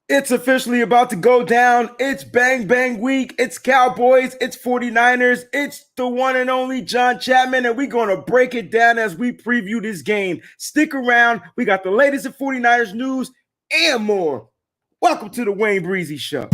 It's officially about to go down. It's bang bang week. It's Cowboys. It's 49ers. It's the one and only John Chapman, and we're going to break it down as we preview this game. Stick around. We got the latest in 49ers news and more. Welcome to the Wayne Breezie Show.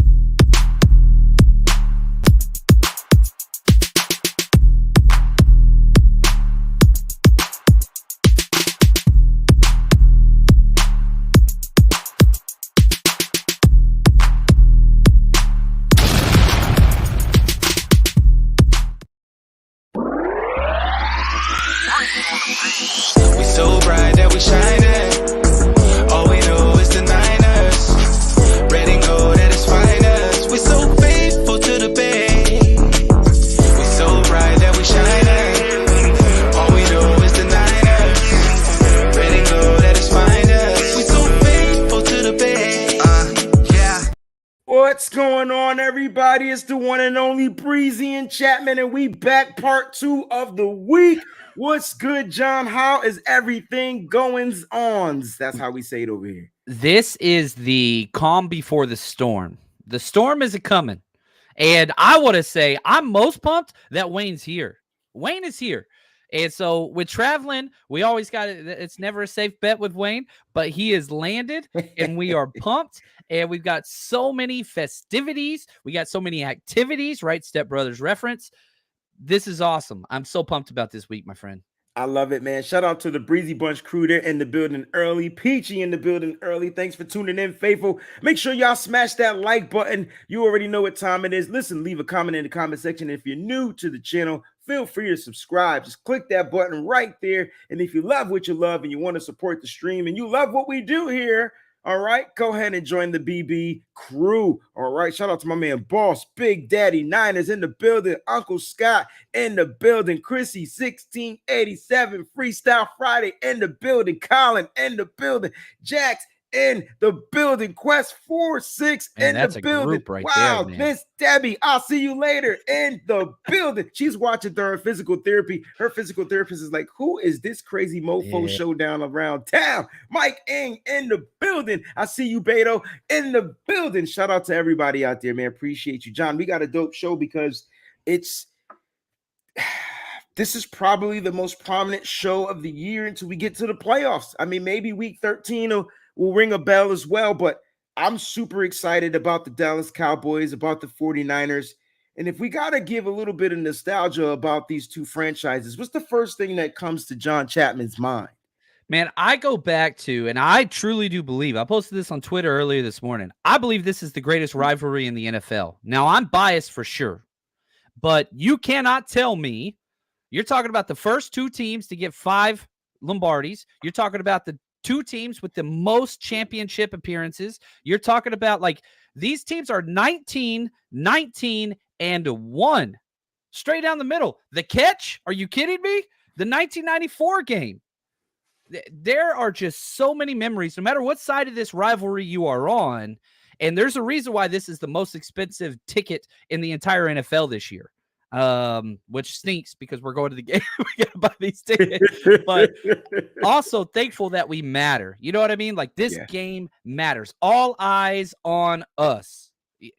We so bright that we shining. All we know is the Niners. Red and gold at its finest. We so faithful to the bay. We so bright that we shining. All we know is the Niners. Red and gold at its finest. We so faithful to the bay. Yeah. What's going on, everybody? It's the one and only Breezie and Chapman, and we back part 2 of the week. What's good, John? How is everything going on? That's how we say it over here. This is the calm before the storm. The storm isn't coming. And I want to say I'm most pumped that Wayne's here. Wayne is here. And so with traveling, we always got it. It's never a safe bet with Wayne, but he has landed and we are pumped. And we've got so many festivities. We got so many activities, right? Step Brothers reference. This is awesome. I'm so pumped about this week, my friend. I love it, man. Shout out to the Breezy Bunch crew there in the building early. Peachy in the building early. Thanks for tuning in, faithful. Make sure y'all smash that like button. You already know what time it is. Listen, leave a comment in the comment section. If you're new to the channel, feel free to subscribe. Just click that button right there. And if you love what you love and you want to support the stream and you love what we do here, all right, go ahead and join the BB crew. All right, shout out to my man Boss, Big Daddy Niners in the building, Uncle Scott in the building, Chrissy 1687, Freestyle Friday in the building, Colin in the building, Jax in the building, Quest 46 in the building. Right wow, there, Miss Debbie, I'll see you later in the building. She's watching during physical therapy. Her physical therapist is like, who is this crazy mofo showdown around town? Mike Ing in the building. I see you, Beto, in the building. Shout out to everybody out there, man. Appreciate you. John, we got a dope show because this is probably the most prominent show of the year until we get to the playoffs. I mean, maybe week 13 will ring a bell as well, but I'm super excited about the Dallas Cowboys, about the 49ers. And if we got to give a little bit of nostalgia about these two franchises, what's the first thing that comes to John Chapman's mind? Man, I go back to, and I truly do believe, I posted this on Twitter earlier this morning. I believe this is the greatest rivalry in the NFL. Now, I'm biased for sure, but you cannot tell me you're talking about the first two teams to get 5 Lombardis. You're talking about the 2 teams with the most championship appearances. You're talking about like these teams are 19, 19, and 1. Straight down the middle. The catch? Are you kidding me? The 1994 game. There are just so many memories, no matter what side of this rivalry you are on. And there's a reason why this is the most expensive ticket in the entire NFL this year. Which stinks because we're going to the game. We gotta buy these tickets, but also thankful that we matter. You know what I mean? Like this game matters. All eyes on us,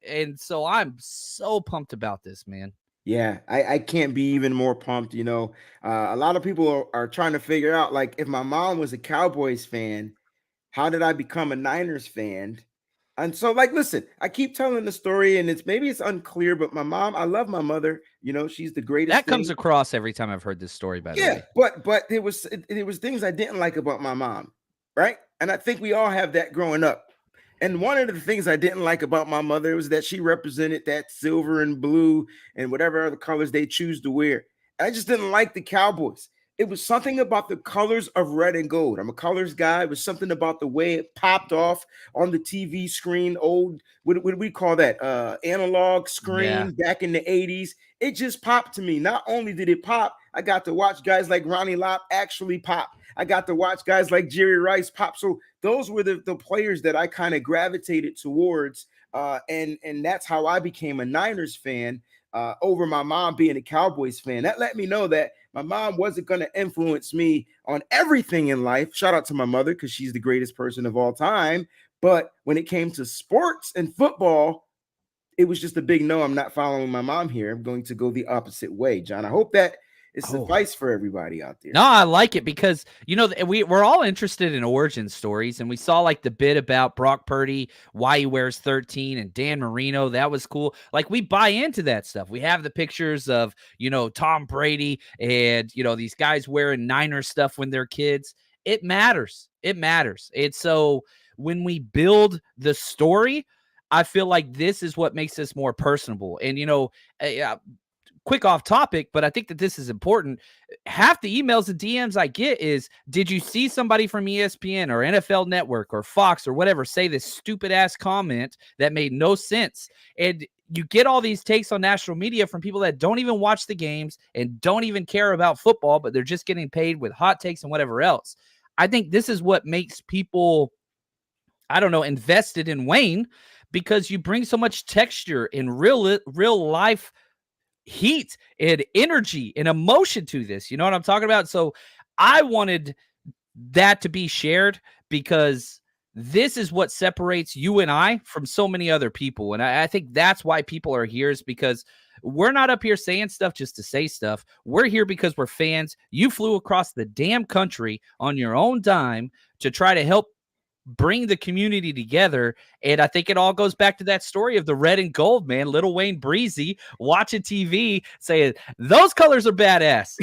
and so I'm so pumped about this, man. Yeah, I can't be even more pumped. You know, a lot of people are trying to figure out, like, if my mom was a Cowboys fan, how did I become a Niners fan? And so, like, listen, I keep telling the story, and it's unclear, but my mom, I love my mother. You know, she's the greatest. That comes across every time I've heard this story, by the way. But there was things I didn't like about my mom, right? And I think we all have that growing up. And one of the things I didn't like about my mother was that she represented that silver and blue and whatever other colors they choose to wear. I just didn't like the Cowboys. It was something about the colors of red and gold. I'm a colors guy. It was something about the way it popped off on the TV screen, old, what do we call that? Analog screen back in the 80s. It just popped to me. Not only did it pop, I got to watch guys like Ronnie Lott actually pop. I got to watch guys like Jerry Rice pop. So those were the players that I kind of gravitated towards. And that's how I became a Niners fan over my mom being a Cowboys fan. That let me know that my mom wasn't going to influence me on everything in life. Shout out to my mother because she's the greatest person of all time. But when it came to sports and football, it was just a big no. I'm not following my mom here. I'm going to go the opposite way, John. I hope that is suffice for everybody out there. No, I like it because, we're all interested in origin stories, and we saw like the bit about Brock Purdy, why he wears 13, and Dan Marino. That was cool. Like, we buy into that stuff. We have the pictures of, Tom Brady and, these guys wearing Niner stuff when they're kids. It matters. It matters. And so when we build the story, I feel like this is what makes us more personable. And, quick off topic, but I think that this is important. Half the emails and DMs I get is, did you see somebody from ESPN or NFL Network or Fox or whatever say this stupid ass comment that made no sense? And you get all these takes on national media from people that don't even watch the games and don't even care about football, but they're just getting paid with hot takes and whatever else. I think this is what makes people, invested in Wayne, because you bring so much texture and real life heat and energy and emotion to this. You know what I'm talking about? So I wanted that to be shared because this is what separates you and I from so many other people. And I think that's why people are here, is because we're not up here saying stuff just to say stuff. We're here because we're fans. You flew across the damn country on your own dime to try to help bring the community together. And I think it all goes back to that story of the red and gold, man. Little Wayne Breezie watching TV saying those colors are badass.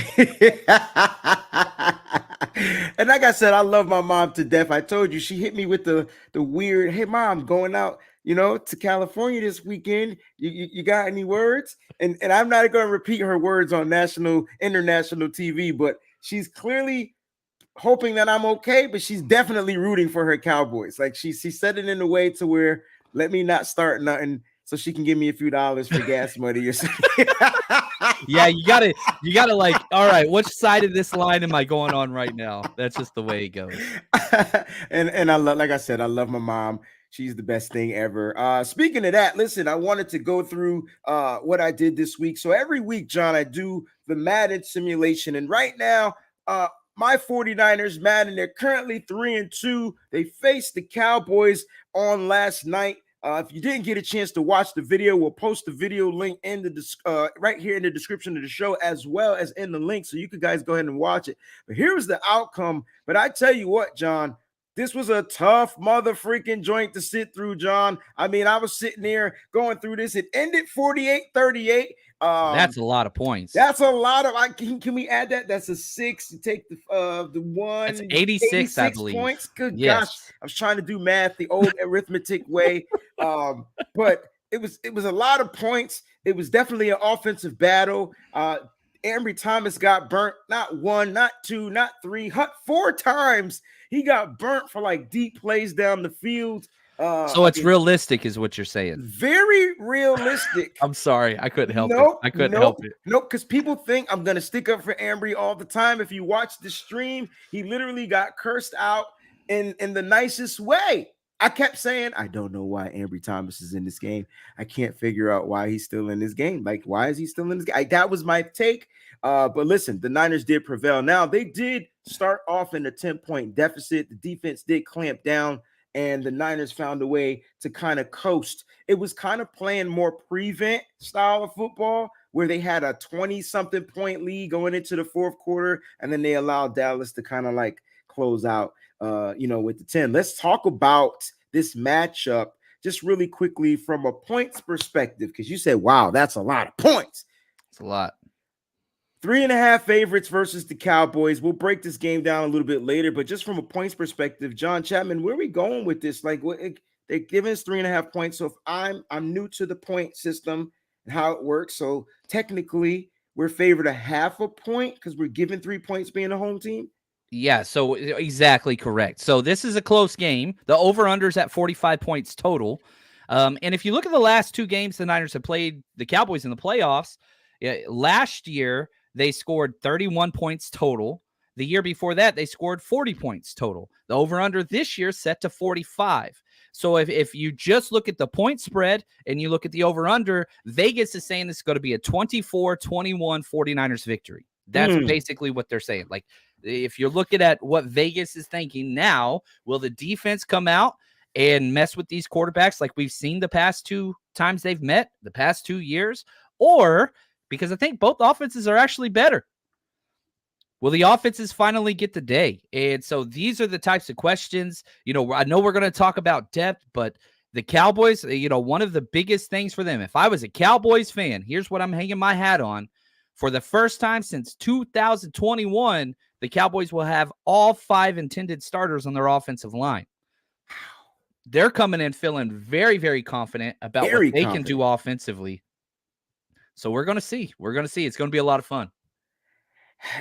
And like I said, I love my mom to death. I told you, she hit me with the weird, hey mom, going out, to California this weekend. You got any words? And I'm not going to repeat her words on international TV, but she's clearly hoping that I'm okay, but she's definitely rooting for her Cowboys. Like, she said it in a way to where, let me not start nothing so she can give me a few dollars for gas money or something. Yeah, you gotta like, all right, which side of this line am I going on right now? That's just the way it goes. and I love, like I said, I love my mom. She's the best thing ever. Speaking of that, listen, I wanted to go through what I did this week. So every week, John, I do the Madden simulation, and right now, my 49ers, Madden, they're currently 3-2. They faced the Cowboys on last night. If you didn't get a chance to watch the video, we'll post the video link in the right here in the description of the show, as well as in the link, so you could guys go ahead and watch it. But here was the outcome. But I tell you what, John, this was a tough mother freaking joint to sit through, John. I mean, I was sitting there going through this. It ended 48-38. That's a lot of points. That's a lot of. Can we add that? That's a 6. You take the one. That's 86, I believe. Points. Good gosh, I was trying to do math the old arithmetic way. But it was a lot of points. It was definitely an offensive battle. Ambry Thomas got burnt, not 1, not 2, not 3, 4 times. He got burnt for like deep plays down the field. So it's realistic, is what you're saying. Very realistic. I'm sorry, I couldn't help it. I couldn't help it. Nope, because people think I'm gonna stick up for Ambry all the time. If you watch the stream, he literally got cursed out in the nicest way. I kept saying, I don't know why Ambry Thomas is in this game. I can't figure out why he's still in this game. Like, why is he still in this game? That was my take. But listen, the Niners did prevail. Now, they did start off in a 10-point deficit. The defense did clamp down, and the Niners found a way to kind of coast. It was kind of playing more prevent style of football, where they had a 20-something point lead going into the fourth quarter, and then they allowed Dallas to kind of like close out, with the 10. Let's talk about this matchup just really quickly from a points perspective, because you said, wow, that's a lot of points. It's a lot. 3.5 favorites versus the Cowboys. We'll break this game down a little bit later, but just from a points perspective, John Chapman, where are we going with this? Like, they're giving us 3.5 points. So if I'm new to the point system and how it works, so technically we're favored a 0.5 point because we're given 3 points being a home team. Yeah, so exactly correct. So this is a close game. The over-under's at 45 points total. And if you look at the last 2 games the Niners have played the Cowboys in the playoffs, last year they scored 31 points total. The year before that, they scored 40 points total. The over-under this year set to 45. So if you just look at the point spread and you look at the over-under, Vegas is saying this is going to be a 24-21 49ers victory. That's basically what they're saying. Like, if you're looking at what Vegas is thinking now, will the defense come out and mess with these quarterbacks like we've seen the past 2 times they've met, the past 2 years, or because I think both offenses are actually better. Will the offenses finally get the day? And so these are the types of questions. I know we're going to talk about depth, but the Cowboys, one of the biggest things for them, if I was a Cowboys fan, here's what I'm hanging my hat on. For the first time since 2021, the Cowboys will have all 5 intended starters on their offensive line. They're coming in feeling very, very confident about what they can do offensively. So we're going to see. It's going to be a lot of fun.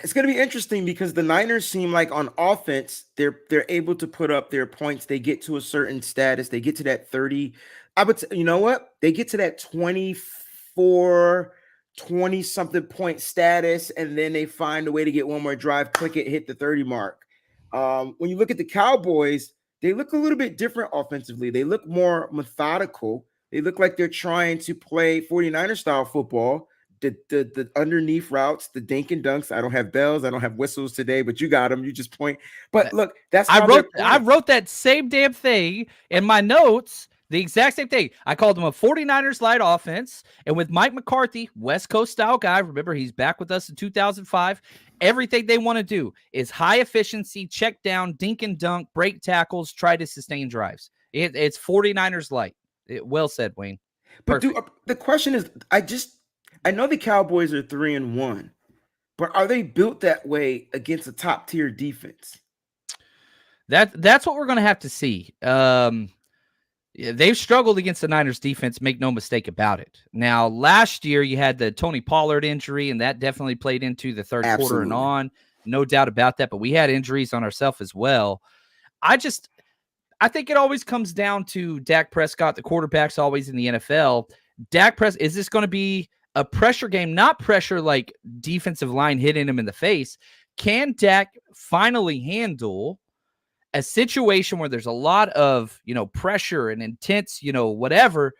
It's going to be interesting because the Niners seem like on offense, they're able to put up their points. They get to a certain status. They get to that 30. I would say, you know what? They get to that 24, 20-something point status, and then they find a way to get one more drive, click it, hit the 30 mark. When you look at the Cowboys, they look a little bit different offensively. They look more methodical. They look like they're trying to play 49er style football. The underneath routes, the dink and dunks. I don't have bells, I don't have whistles today, but you got them. You just point. But look, that's how I wrote that same damn thing in my notes. The exact same thing. I called them a 49ers light offense, and with Mike McCarthy, West Coast style guy. Remember, he's back with us in 2005. Everything they want to do is high efficiency, check down, dink and dunk, break tackles, try to sustain drives. It's 49ers light. Well said, Wayne. But the question is, I know the Cowboys are 3-1, but are they built that way against a top tier defense? That's what we're going to have to see. They've struggled against the Niners defense, make no mistake about it. Now, last year you had the Tony Pollard injury, and that definitely played into the third quarter and on. No doubt about that, but we had injuries on ourselves as well. I think it always comes down to Dak Prescott. The quarterback's always in the NFL. Is this going to be a pressure game? Not pressure like defensive line hitting him in the face. Can Dak finally handle a situation where there's a lot of, pressure and intense, whatever?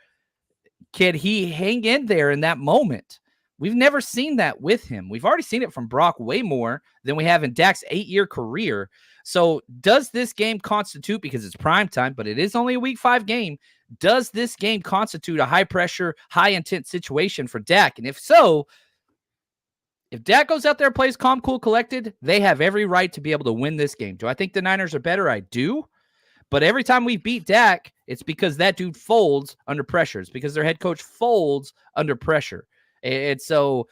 Can he hang in there in that moment? We've never seen that with him. We've already seen it from Brock way more than we have in Dak's 8-year career. So does this game constitute, because it's prime time, but it is only a week 5 game, does this game constitute a high pressure, high intent situation for Dak? And if so, if Dak goes out there and plays calm, cool, collected, they have every right to be able to win this game. Do I think the Niners are better? I do. But every time we beat Dak, it's because that dude folds under pressure. It's because their head coach folds under pressure. And so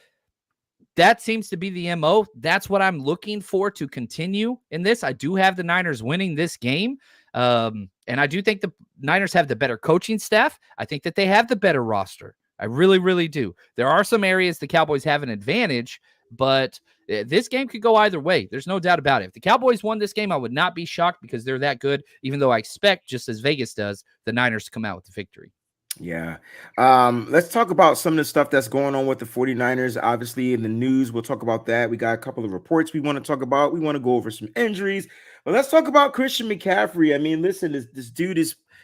that seems to be the MO. That's what I'm looking for to continue in this. I do have the Niners winning this game. And I do think the Niners have the better coaching staff. I think that they have the better roster. I really, really do. There are some areas the Cowboys have an advantage, but this game could go either way. There's no doubt about it. If the Cowboys won this game, I would not be shocked because they're that good, even though I expect, just as Vegas does, the Niners to come out with the victory. Yeah. Let's talk about some of the stuff that's going on with the 49ers. Obviously, in the news, we'll talk about that. We got a couple of reports we want to talk about. We want to go over some injuries. But let's talk about Christian McCaffrey. I mean, listen, this dude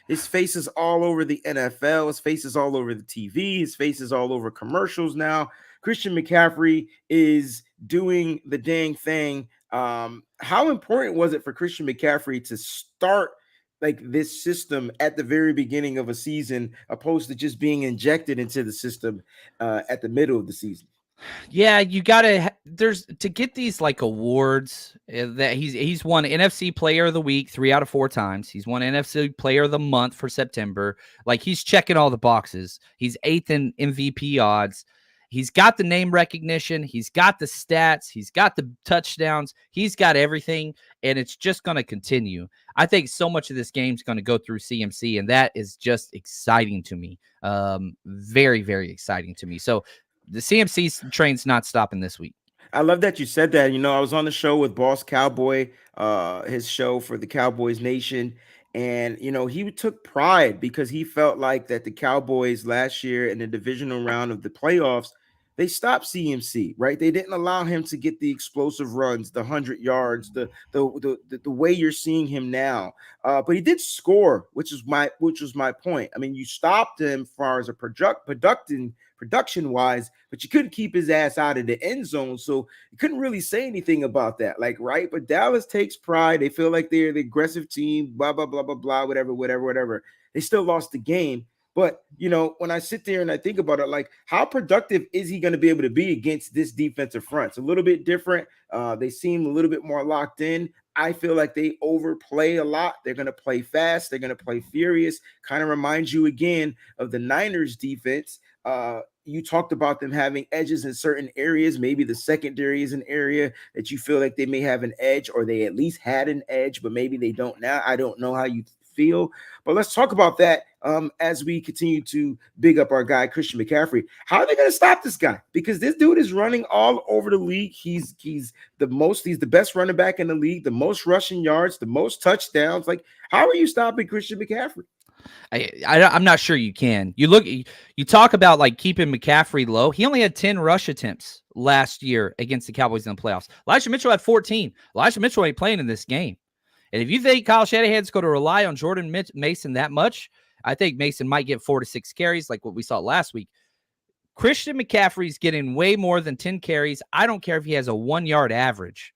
his face is all over the NFL. His face is all over the TV. His face is all over commercials now. Christian McCaffrey is doing the dang thing. How important was it for Christian McCaffrey to start like this system at the very beginning of a season, opposed to just being injected into the system at the middle of the season? Yeah, you gotta. There's to get these like awards that he's won NFC Player of the Week 3 out of 4 times. He's won NFC Player of the Month for September. Like, he's checking all the boxes. He's 8th in MVP odds. He's got the name recognition. He's got the stats. He's got the touchdowns. He's got everything, and it's just going to continue. I think so much of this game is going to go through CMC, and that is just exciting to me. Very, very exciting to me. So the CMC train's not stopping this week. I love that you said that. I was on the show with Boss Cowboy, his show for the Cowboys Nation. And, he took pride because he felt like that the Cowboys last year in the divisional round of the playoffs, they stopped CMC, right? They didn't allow him to get the explosive runs, the 100 yards, the way you're seeing him now. But he did score, which was my point. I mean, you stopped him as far as a production production-wise, but you couldn't keep his ass out of the end zone. So you couldn't really say anything about that. Like, right? But Dallas takes pride. They feel like they're the aggressive team, blah, blah, blah, blah, blah, whatever. They still lost the game. But, when I sit there and I think about it, like, how productive is he going to be able to be against this defensive front? It's a little bit different. They seem a little bit more locked in. I feel like they overplay a lot. They're going to play fast. They're going to play furious. Kind of reminds you again of the Niners defense. You talked about them having edges in certain areas. Maybe the secondary is an area that you feel like they may have an edge, or they at least had an edge, but maybe they don't now. I don't know how you feel, but let's talk about that as we continue to big up our guy Christian McCaffrey. How are they going to stop this guy? Because this dude is running all over the league. He's the best running back in the league, the most rushing yards, the most touchdowns. Like, how are you stopping Christian McCaffrey? I'm not sure you can. You talk about like keeping McCaffrey low. He only had 10 rush attempts last year against the Cowboys in the playoffs. Elijah Mitchell had 14. Elijah Mitchell ain't playing in this game. And if you think Kyle Shanahan's going to rely on Jordan Mason that much, I think Mason might get 4 to 6 carries like what we saw last week. Christian McCaffrey's getting way more than 10 carries. I don't care if he has a 1-yard average.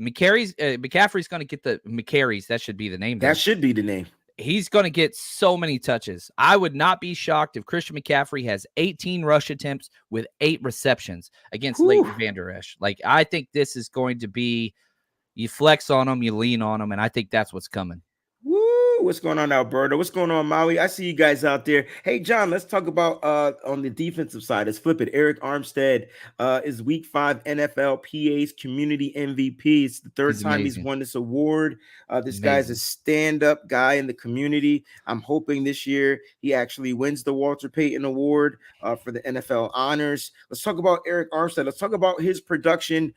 McCaffrey's going to get the McCarries. That should be the name. That should be the name. He's going to get so many touches. I would not be shocked if Christian McCaffrey has 18 rush attempts with 8 receptions against Leighton Vander Esch. Like, I think this is going to be, you flex on them, you lean on them, and I think that's what's coming. Woo! What's going on, Alberto? What's going on, Maui? I see you guys out there. Hey, John, let's talk about on the defensive side. Let's flip it. Eric Armstead is Week 5 NFL PA's Community MVP. It's the third time he's won this award. This guy's a stand-up guy in the community. I'm hoping this year he actually wins the Walter Payton Award for the NFL honors. Let's talk about Eric Armstead. Let's talk about his production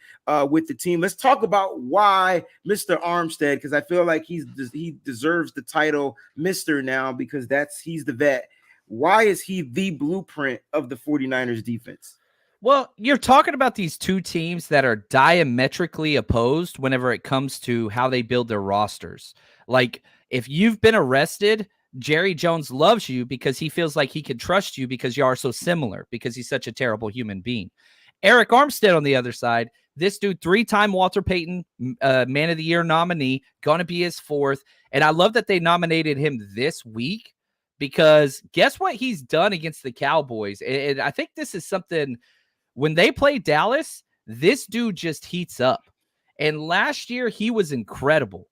with the team. Let's talk about why Mr. Armstead, because I feel like he deserves the title Mr. now, because he's the vet. Why is he the blueprint of the 49ers defense? Well, you're talking about these two teams that are diametrically opposed whenever it comes to how they build their rosters. Like, if you've been arrested, Jerry Jones loves you because he feels like he can trust you because you are so similar, because he's such a terrible human being. Eric Armstead on the other side, this dude, 3-time Walter Payton Man of the Year nominee, going to be his 4th. And I love that they nominated him this week, because guess what he's done against the Cowboys? And I think this is something, when they play Dallas, this dude just heats up. And last year, he was incredible.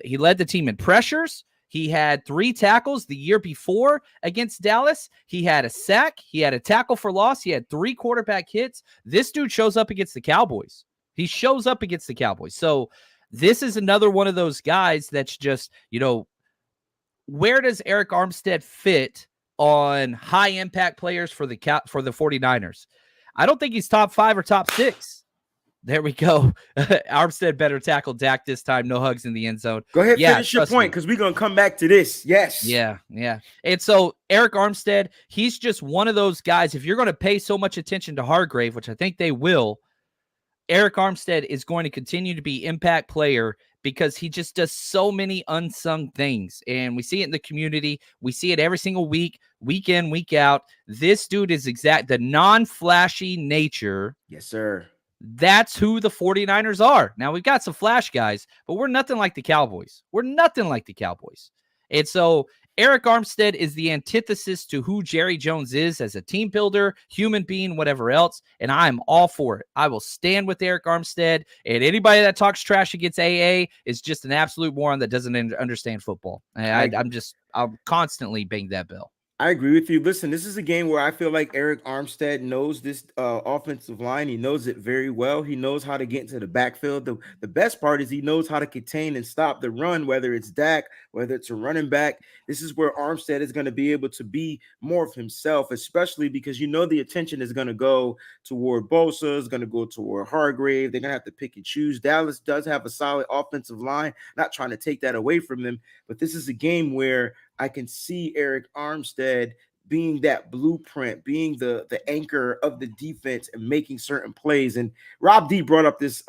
He led the team in pressures. He had 3 tackles the year before against Dallas. He had a sack. He had a tackle for loss. He had 3 quarterback hits. This dude shows up against the Cowboys. He shows up against the Cowboys. So this is another one of those guys that's just, where does Eric Armstead fit on high impact players for the 49ers? I don't think he's top 5 or top 6. There we go. Armstead better tackle Dak this time. No hugs in the end zone. Go ahead, finish your point, because we're going to come back to this. Yes. Yeah. And so Eric Armstead, he's just one of those guys. If you're going to pay so much attention to Hargrave, which I think they will, Eric Armstead is going to continue to be impact player, because he just does so many unsung things. And we see it in the community. We see it every single week, week in, week out. This dude is the non-flashy nature. Yes, sir. That's who the 49ers are. Now, we've got some flash guys, but we're nothing like the Cowboys. And so Eric Armstead is the antithesis to who Jerry Jones is as a team builder, human being, whatever else. And I'm all for it. I will stand with Eric Armstead. And anybody that talks trash against AA is just an absolute moron that doesn't understand football. I'll constantly bang that bell. I agree with you. Listen, this is a game where I feel like Eric Armstead knows this offensive line. He knows it very well. He knows how to get into the backfield. The best part is he knows how to contain and stop the run, whether it's Dak, whether it's a running back. This is where Armstead is going to be able to be more of himself, especially because the attention is going to go toward Bosa, is going to go toward Hargrave. They're going to have to pick and choose. Dallas does have a solid offensive line. Not trying to take that away from them, but this is a game where I can see Eric Armstead being that blueprint, being the anchor of the defense and making certain plays. And Rob D brought up this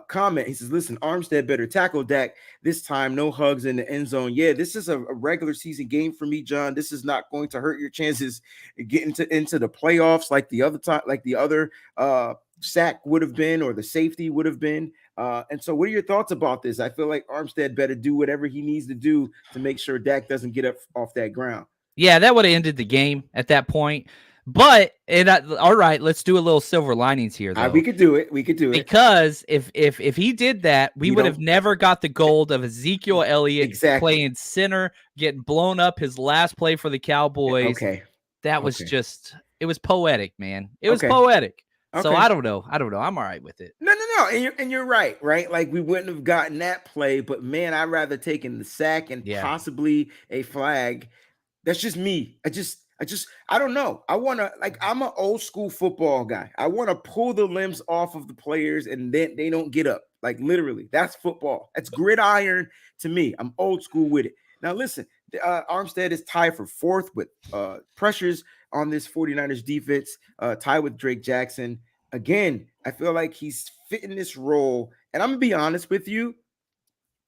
comment. He says, listen, Armstead better tackle Dak this time. No hugs in the end zone. Yeah, this is a regular season game for me, John. This is not going to hurt your chances getting into the playoffs like the other time, like the other sack would have been, or the safety would have been. And so what are your thoughts about this? I feel like Armstead better do whatever he needs to do to make sure Dak doesn't get up off that ground. Yeah, that would have ended the game at that point. But all right, let's do a little silver linings here, though. We could do it. We could do it. Because if he did that, we would have never got the gold of Ezekiel Elliott playing center, getting blown up his last play for the Cowboys. Okay. That was it was poetic, man. It was poetic. So I don't know. I'm all right with it. No. And you're right? Like we wouldn't have gotten that play, but man, I'd rather taken the sack and possibly a flag. That's just me. I don't know. I want to, I'm an old school football guy. I want to pull the limbs off of the players and then they don't get up. Like literally, that's football. That's gridiron to me. I'm old school with it. Now listen, Armstead is tied for fourth with pressures on this 49ers defense, tied with Drake Jackson. Again, I feel like he's fitting this role. And I'm going to be honest with you.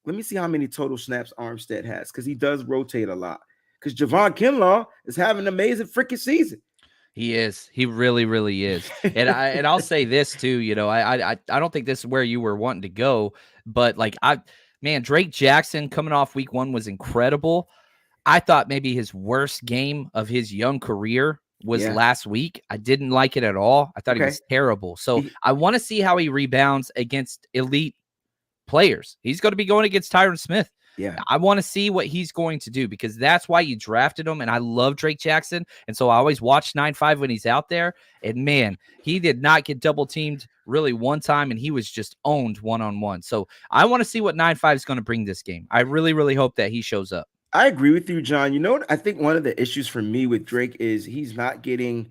Let me see how many total snaps Armstead has, because he does rotate a lot. Because Javon Kinlaw is having an amazing freaking season. He is. He really, really is. And I'll say this too. I don't think this is where you were wanting to go, but Drake Jackson coming off week 1 was incredible. I thought maybe his worst game of his young career was last week. I didn't like it at all. I thought he was terrible. So I want to see how he rebounds against elite players. He's going to be going against Tyron Smith. Yeah, I want to see what he's going to do, because that's why you drafted him. And I love Drake Jackson. And so I always watch 9-5 when he's out there. And man, he did not get double teamed really one time. And he was just owned one-on-one. So I want to see what 9-5 is going to bring this game. I really, really hope that he shows up. I agree with you, John. You know what? I think one of the issues for me with Drake is he's not getting,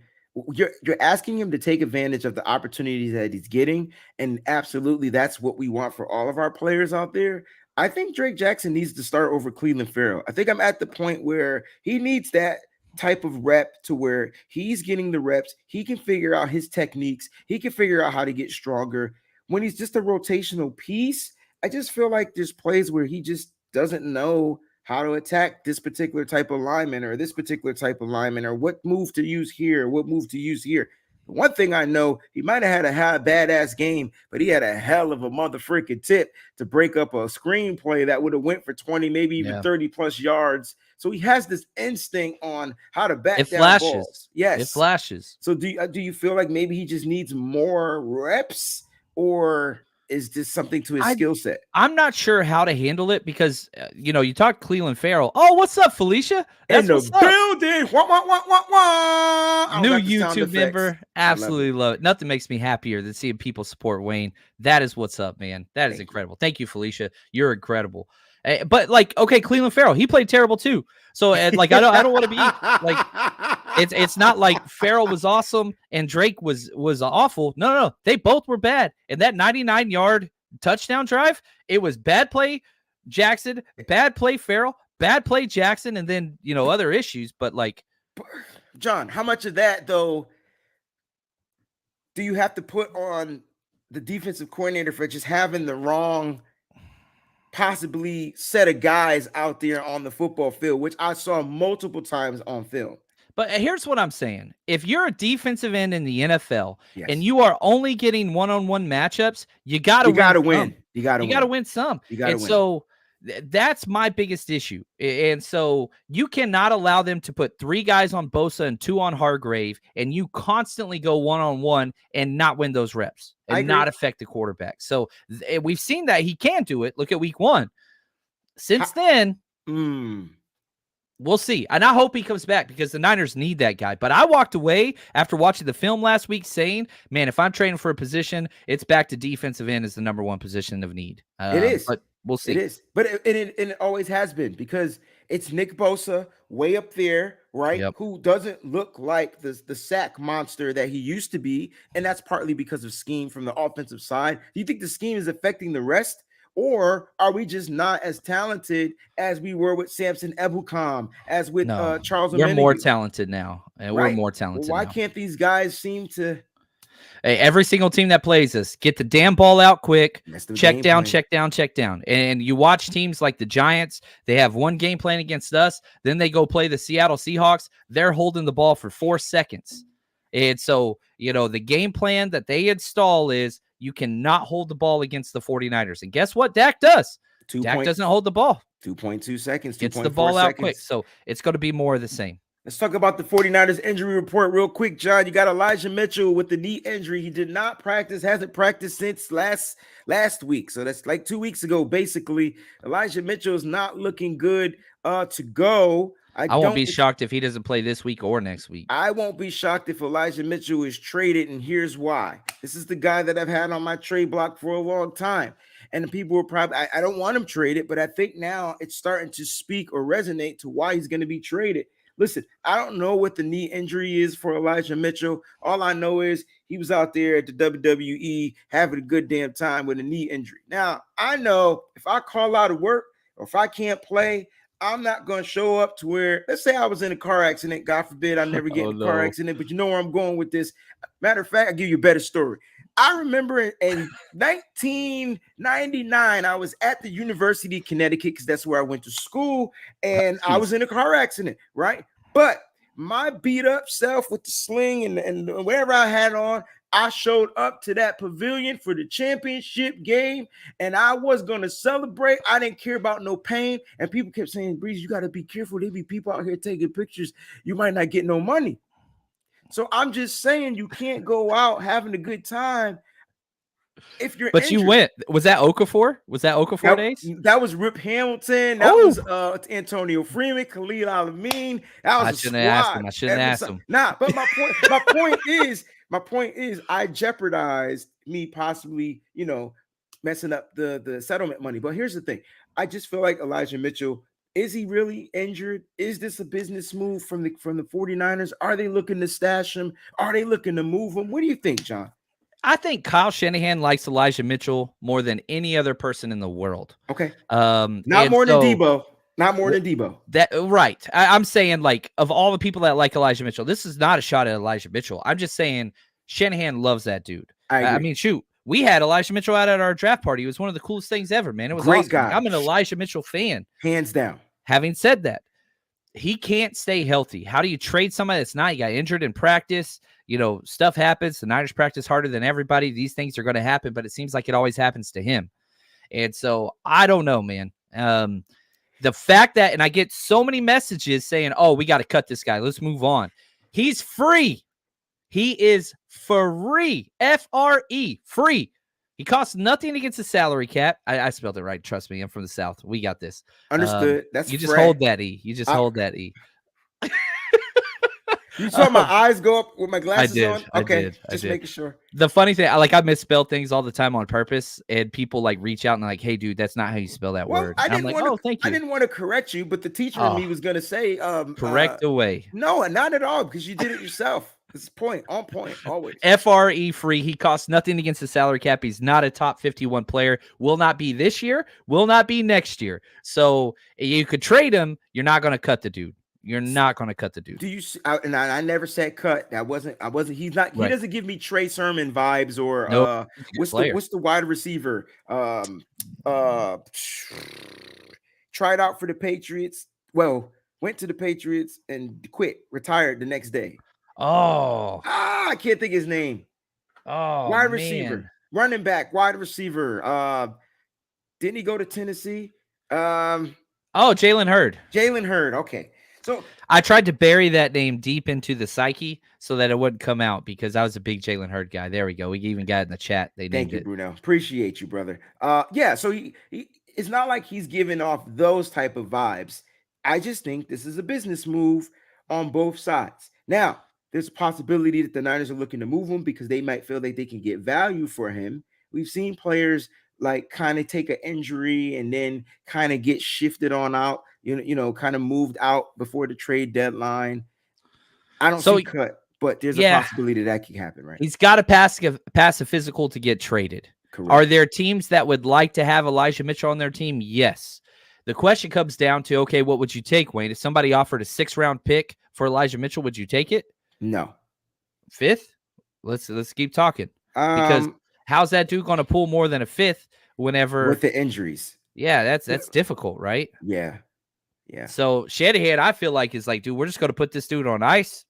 you're asking him to take advantage of the opportunities that he's getting. And absolutely, that's what we want for all of our players out there. I think Drake Jackson needs to start over Cleveland Farrell. I think I'm at the point where he needs that type of rep to where he's getting the reps. He can figure out his techniques. He can figure out how to get stronger. When he's just a rotational piece, I just feel like there's plays where he just doesn't know how to attack this particular type of lineman or this particular type of lineman, or what move to use here, what move to use here. One thing I know, he might have had a badass game, but he had a hell of a motherfucking tip to break up a screenplay that would have went for 20, maybe even 30 plus yards. So he has this instinct on how to back down balls. Yes, it flashes. So do you feel like maybe he just needs more reps, or is this something to his skill set? I'm not sure how to handle it, because you talk Cleveland Farrell. Oh, what's up, Felicia? That's in the building. New YouTube member. Absolutely love it. Nothing makes me happier than seeing people support Wayne. That is what's up, man. That is incredible. Thank you, Felicia. You're incredible. But Cleveland Farrell, he played terrible too. So I don't want to be like, it's not like Farrell was awesome and Drake was awful. No. They both were bad. And that 99-yard touchdown drive, it was bad play Jackson, bad play Farrell, bad play Jackson, and then other issues. But John, how much of that though do you have to put on the defensive coordinator for just having the wrong possibly set of guys out there on the football field, which I saw multiple times on film? But here's what I'm saying. If you're a defensive end in the NFL and you are only getting one-on-one matchups, you got to win. You got to win some. So that's my biggest issue. And so you cannot allow them to put 3 guys on Bosa and 2 on Hargrave, and you constantly go one-on-one and not win those reps and not affect the quarterback. So we've seen that he can do it. Look at week 1. Since then, we'll see. And I hope he comes back, because the Niners need that guy. But I walked away after watching the film last week saying, man, if I'm trading for a position, it's back to defensive end as the number 1 position of need. It is. But we'll see. It is. But it always has been, because it's Nick Bosa way up there, right? Yep. Who doesn't look like the sack monster that he used to be. And that's partly because of scheme from the offensive side. Do you think the scheme is affecting the rest? Or are we just not as talented as we were with Samson Ebukam, as with Charles? We're more talented now, and we're more talented. Why can't these guys seem to Hey, every single team that plays us, get the damn ball out quick. That's the Check game down, plan. check down, check down. And you watch teams like the Giants, they have one game plan against us. Then they go play the Seattle Seahawks. They're holding the ball for 4 seconds. And so, the game plan that they install is you cannot hold the ball against the 49ers. And guess what Dak does? Dak doesn't hold the ball. 2.2 seconds. Gets the ball out quick. So it's going to be more of the same. Let's talk about the 49ers injury report real quick, John. You got Elijah Mitchell with the knee injury. He did not practice, hasn't practiced since last week. So that's like 2 weeks ago, basically. Elijah Mitchell is not looking good to go. I won't be shocked if he doesn't play this week or next week. I won't be shocked if Elijah Mitchell is traded, and here's why. This is the guy that I've had on my trade block for a long time. And the people were probably, I don't want him traded, but I think now it's starting to speak or resonate to why he's going to be traded. Listen, I don't know what the knee injury is for Elijah Mitchell. All I know is he was out there at the WWE having a good damn time with a knee injury. Now, I know if I call out of work or if I can't play, I'm not going to show up to where, let's say I was in a car accident. God forbid I never get in a car accident, but you know where I'm going with this. Matter of fact, I'll give you a better story. I remember in 1999, I was at the University of Connecticut because that's where I went to school, and I was in a car accident, right? But my beat up self with the sling and whatever I had on, I showed up to that pavilion for the championship game, and I was going to celebrate. I didn't care about no pain, and people kept saying, Breeze, you got to be careful. There be people out here taking pictures. You might not get no money. So I'm just saying you can't go out having a good time if you're injured. You went. Was that Okafor? Was that Okafor days? That was Rip Hamilton. That was Antonio Freeman, Khalil Al-Amin. That was I shouldn't have asked him. I shouldn't ask him. Nah, but my point is I jeopardized me possibly, messing up the settlement money. But here's the thing. I just feel like Elijah Mitchell, is he really injured? Is this a business move from the 49ers? Are they looking to stash him? Are they looking to move him? What do you think, John? I think Kyle Shanahan likes Elijah Mitchell more than any other person in the world. Okay. Not more than Debo. That right. I'm saying, like, of all the people that like Elijah Mitchell, this is not a shot at Elijah Mitchell. I'm just saying Shanahan loves that dude. I mean, shoot. We had Elijah Mitchell out at our draft party. It was one of the coolest things ever, man. It was great awesome. Guy. I'm an Elijah Mitchell fan. Hands down. Having said that, he can't stay healthy. How do you trade somebody that's not? You got injured in practice. Stuff happens. The Niners practice harder than everybody. These things are going to happen, but it seems like it always happens to him. And so I don't know, man. The fact that, and I get so many messages saying, oh, we got to cut this guy. Let's move on. He's free. He is free. F-R-E, free. He costs nothing against the salary cap. I spelled it right. Trust me. I'm from the South. We got this. Understood. That's you just hold that E. You just hold that E. You saw my eyes go up with my glasses on? Okay, I just did. making sure. The funny thing, I misspell things all the time on purpose, and people reach out and like, "Hey, dude, that's not how you spell that word." I'm like, "Oh, thank you." I didn't want to correct you, but the teacher in me was going to say, "Correct away." No, not at all, because you did it yourself. It's on point, always. FRE free. He costs nothing against the salary cap. He's not a top 51 player. Will not be this year. Will not be next year. So you could trade him. You're not going to cut the dude. You're not going to cut the dude. Do you see? I never said cut. I wasn't. He's not. He doesn't give me Trey Sermon vibes or nope. What's the wide receiver? Tried out for the Patriots. Well, went to the Patriots and quit. Retired the next day. Oh, I can't think his name. Oh, wide receiver, running back, wide receiver. Didn't he go to Tennessee? Jalen Hurd. Jalen Hurd. Okay. So I tried to bury that name deep into the psyche so that it wouldn't come out because I was a big Jalen Hurd guy. There we go. We even got it in the chat. Thank you, Bruno. Appreciate you, brother. Yeah. So he it's not like he's giving off those type of vibes. I just think this is a business move on both sides. Now, there's a possibility that the Niners are looking to move him because they might feel like they can get value for him. We've seen players kind of take an injury and then kind of get shifted on out, kind of moved out before the trade deadline. I don't see cut, but there's a possibility that can happen, right? He's got to pass a physical to get traded. Correct. Are there teams that would like to have Elijah Mitchell on their team? Yes. The question comes down to, okay, what would you take, Wayne? If somebody offered a 6th-round pick for Elijah Mitchell, would you take it? No. 5th? Let's keep talking because Um, how's that dude going to pull more than a fifth with whenever? the injuries. Yeah, that's difficult, right? Yeah. Yeah. So Shanahan, I feel like is like, dude, we're just going to put this dude on ice.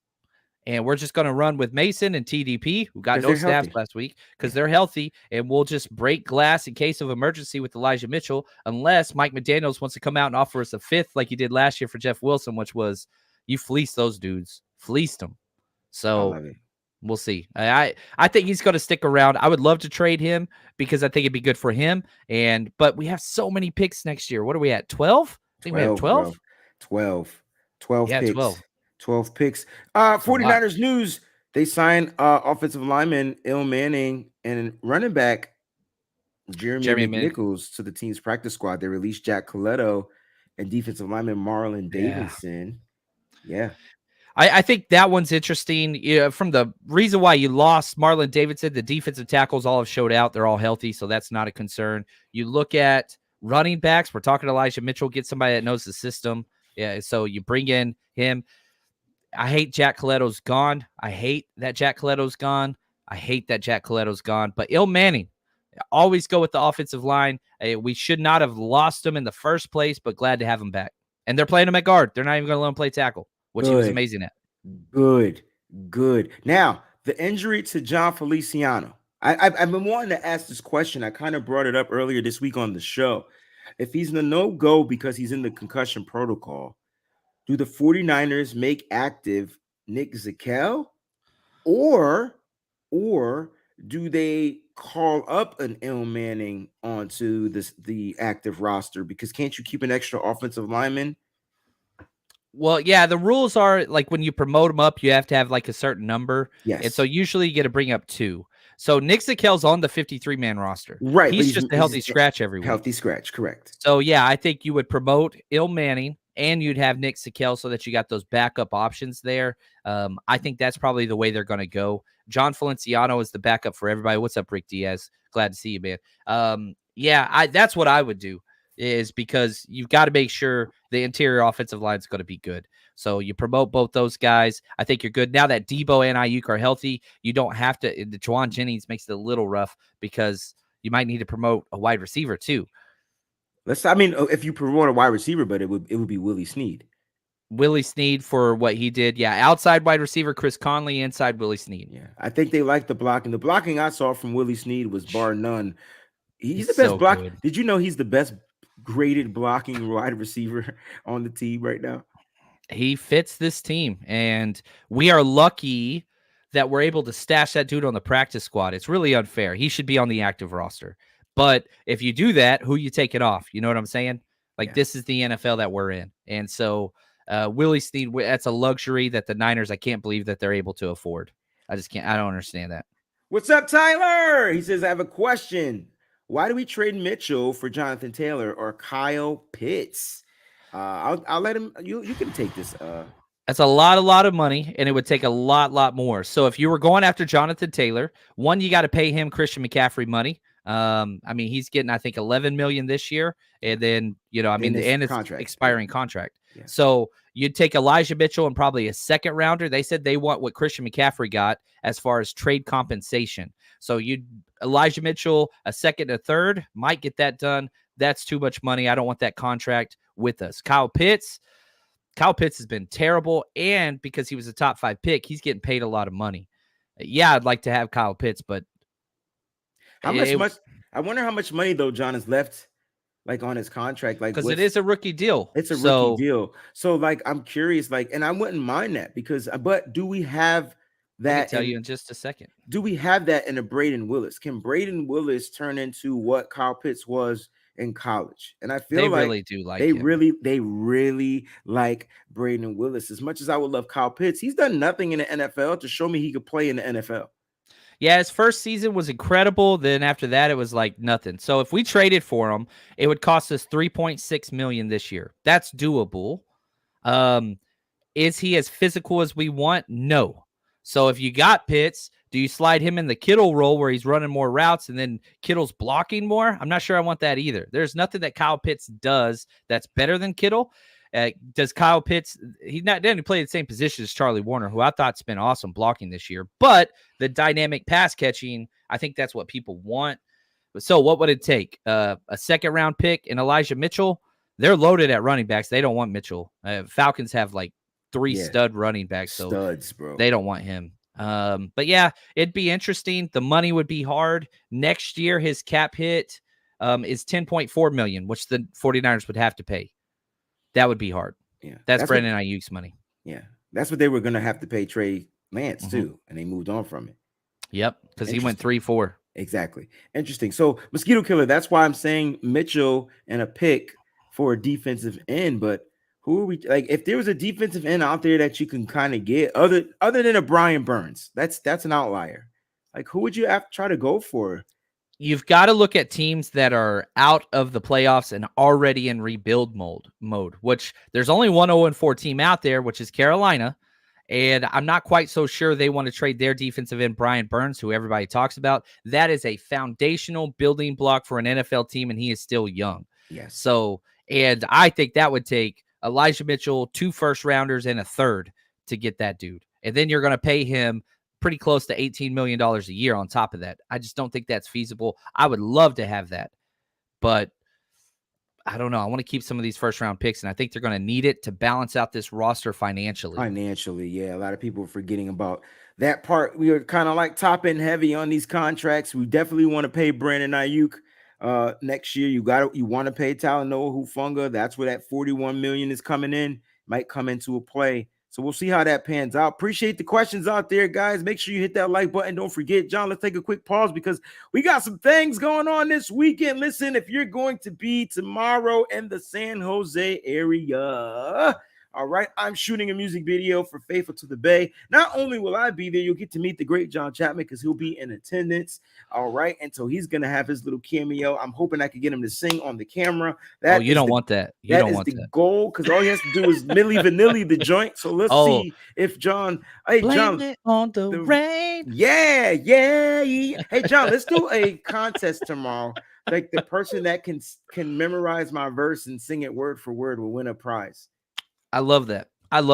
And we're just going to run with Mason and TDP, who got Because no they're snaps healthy. last week because Yeah. they're healthy. And we'll just break glass in case of emergency with Elijah Mitchell, unless Mike McDaniels wants to come out and offer us a fifth like he did last year for Jeff Wilson, which was you fleeced those dudes, fleeced them. I So love it. we'll see. I think he's going to stick around. I would love to trade him because I think it'd be good for him. But we have so many picks next year. What are we at? 12? I think we have 12, 12. bro. 12. 12 Yeah, 12. picks. 12 picks. That's a lot. 49ers news. They signed offensive lineman Il Manning and running back Jeremy McNichols to the team's practice squad. They released Jack Coletto and defensive lineman Marlon Davidson. Yeah. I think that one's interesting. From the reason why you lost Marlon Davidson, the defensive tackles all have showed out. They're all healthy, so that's not a concern. You look at running backs. We're talking Elijah Mitchell. Get somebody that knows the system. Yeah, so you bring in him. I hate Jack Coletto's gone. I hate that Jack Coletto's gone. But Il Manning, always go with the offensive line. We should not have lost him in the first place, but glad to have him back. And they're playing him at guard. They're not even going to let him play tackle, which he was amazing at. Good. Now, the injury to John Feliciano. I've been wanting to ask this question. I kind of brought it up earlier this week on the show. If he's the no-go because he's in the concussion protocol, do the 49ers make active Nick Zakelj? Or do they call up an Il Manning onto the active roster? Because can't you keep an extra offensive lineman? Well, yeah, the rules are like when you promote them up, you have to have like a certain number. Yes. And so usually you get to bring up 2. So Nick Zakel's on the 53-man roster. Right. He's just a healthy scratch every week. Healthy scratch, correct. So, yeah, I think you would promote Il Manning and you'd have Nick Zakelj so that you got those backup options there. I think that's probably the way they're going to go. John Feliciano is the backup for everybody. What's up, Rick Diaz? Glad to see you, man. That's what I would do, is because you've got to make sure the interior offensive line is going to be good. So you promote both those guys. I think you're good. Now that Debo and Ayuk are healthy, you don't have to. The Juwan Jennings makes it a little rough because you might need to promote a wide receiver too. If you promote a wide receiver, but it would be Willie Snead. Willie Snead for what he did. Yeah, outside wide receiver Chris Conley, inside Willie Snead. Yeah, I think they like the blocking. The blocking I saw from Willie Snead was bar none. He's the best so block. good. Did you know he's the best graded blocking wide receiver on the team right now? He fits this team, and we are lucky that we're able to stash that dude on the practice squad. It's really unfair. He should be on the active roster. But if you do that, who you take it off? You know what I'm saying? Like, This is the NFL that we're in. And so Willie Snead, that's a luxury that the Niners, I can't believe that they're able to afford. I don't understand that. What's up, Tyler? He says, I have a question. Why do we trade Mitchell for Jonathan Taylor or Kyle Pitts? I'll let him. You can take this. That's a lot of money, and it would take a lot more. So if you were going after Jonathan Taylor, one, you got to pay him Christian McCaffrey money. He's getting, I think, $11 million this year, and then and it's expiring contract. Yeah. So you'd take Elijah Mitchell and probably a second rounder. They said they want what Christian McCaffrey got as far as trade compensation. So Elijah Mitchell, a second, a third, might get that done. That's too much money. I don't want that contract with us. Kyle Pitts has been terrible, and because he was a top 5 pick, he's getting paid a lot of money. Yeah, I'd like to have Kyle Pitts, but I wonder how much money though John is left like on his contract, like because it is a rookie deal. It's a rookie deal. So like I'm curious, like, and I wouldn't mind that but do we have that? I'll tell you in just a second. Do we have that in a Braden Willis? Can Braden Willis turn into what Kyle Pitts was in college? And I feel they really do like they him. they really like Braden Willis. As much as I would love Kyle Pitts, he's done nothing in the NFL to show me he could play in the NFL. Yeah, his first season was incredible. Then after that, it was like nothing. So if we traded for him, it would cost us $3.6 million this year. That's doable. Is he as physical as we want? No. So if you got Pitts, do you slide him in the Kittle role where he's running more routes and then Kittle's blocking more? I'm not sure I want that either. There's nothing that Kyle Pitts does that's better than Kittle. Does Kyle Pitts? He didn't play the same position as Charlie Warner, who I thought's been awesome blocking this year. But the dynamic pass catching, I think that's what people want. So what would it take? A second-round pick and Elijah Mitchell? They're loaded at running backs. They don't want Mitchell. Falcons have like 3 stud running backs, so studs, bro. They don't want him. But yeah, it'd be interesting. The money would be hard. Next year, his cap hit is $10.4 million, which the 49ers would have to pay. That would be hard. Yeah, that's Brandon Ayuk's money. Yeah, that's what they were going to have to pay Trey Lance too, and they moved on from it. Yep, because he went 3-4. Exactly. Interesting. So mosquito killer. That's why I'm saying Mitchell and a pick for a defensive end. But who are we like? If there was a defensive end out there that you can kind of get other than a Brian Burns, that's an outlier. Like who would you have to try to go for? You've got to look at teams that are out of the playoffs and already in rebuild mode, which there's only one 0-4 team out there, which is Carolina. And I'm not quite so sure they want to trade their defensive end, Brian Burns, who everybody talks about. That is a foundational building block for an NFL team, and he is still young. Yes. So, and I think that would take Elijah Mitchell, 2 first-rounders, and a third to get that dude. And then you're going to pay him pretty close to $18 million a year on top of that. I just don't think that's feasible. I would love to have that, but I don't know. I want to keep some of these first-round picks, and I think they're going to need it to balance out this roster financially. Yeah. A lot of people are forgetting about that part. We are kind of like top end heavy on these contracts. We definitely want to pay Brandon Ayuk next year. You want to pay Talanoa Hufanga. That's where that $41 million is coming in. Might come into a play. So we'll see how that pans out. Appreciate the questions out there, guys. Make sure you hit that like button. Don't forget, John, let's take a quick pause because we got some things going on this weekend. Listen, if you're going to be tomorrow in the San Jose area, all right, I'm shooting a music video for Faithful to the Bay. Not only will I be there, you'll get to meet the great John Chapman because he'll be in attendance. All right, and so he's going to have his little cameo. I'm hoping I can get him to sing on the camera. You don't want that. You don't want that. That is the goal because all he has to do is Milli Vanilli the joint. So let's see if John. Hey, blame John. It on the rain. Yeah. Hey, John, let's do a contest tomorrow. Like the person that can memorize my verse and sing it word for word will win a prize. I love that. Let's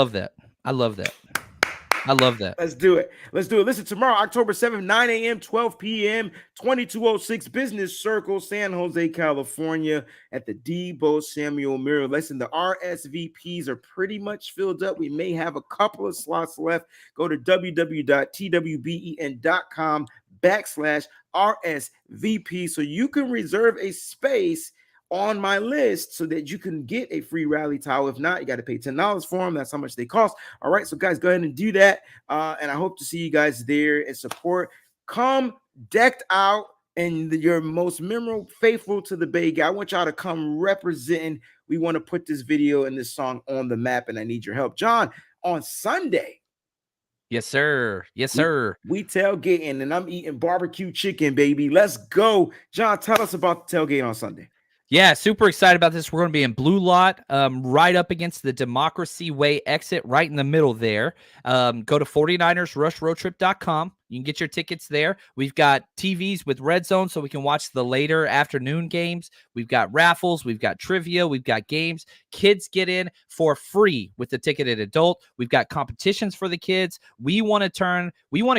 do it. Listen, tomorrow, October 7th, 9 a.m., 12 p.m., 2206 Business Circle, San Jose, California, at the Debo Samuel Mirror. Listen, the RSVPs are pretty much filled up. We may have a couple of slots left. Go to www.twben.com/RSVP so you can reserve a space on my list so that you can get a free rally towel. If not, you got to pay $10 for them. That's how much they cost. All right, so guys, go ahead and do that. And I hope to see you guys there and support. Come decked out and your most memorable Faithful to the Bay guy. I want y'all to come representing. We want to put this video and this song on the map, and I need your help. John, on Sunday. Yes, sir. We tailgating, and I'm eating barbecue chicken, baby. Let's go. John, tell us about the tailgate on Sunday. Yeah, super excited about this. We're going to be in Blue Lot, right up against the Democracy Way exit, right in the middle there. Go to 49ersrushroadtrip.com. You can get your tickets there. We've got TVs with Red Zone so we can watch the later afternoon games. We've got raffles. We've got trivia. We've got games. Kids get in for free with the ticketed adult. We've got competitions for the kids. We want to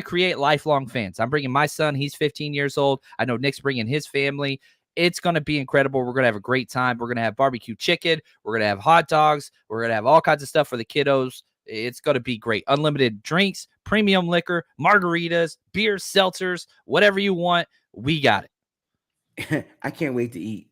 create lifelong fans. I'm bringing my son. He's 15 years old. I know Nick's bringing his family. It's going to be incredible. We're going to have a great time. We're going to have barbecue chicken. We're going to have hot dogs. We're going to have all kinds of stuff for the kiddos. It's going to be great. Unlimited drinks, premium liquor, margaritas, beers, seltzers, whatever you want. We got it. I can't wait to eat.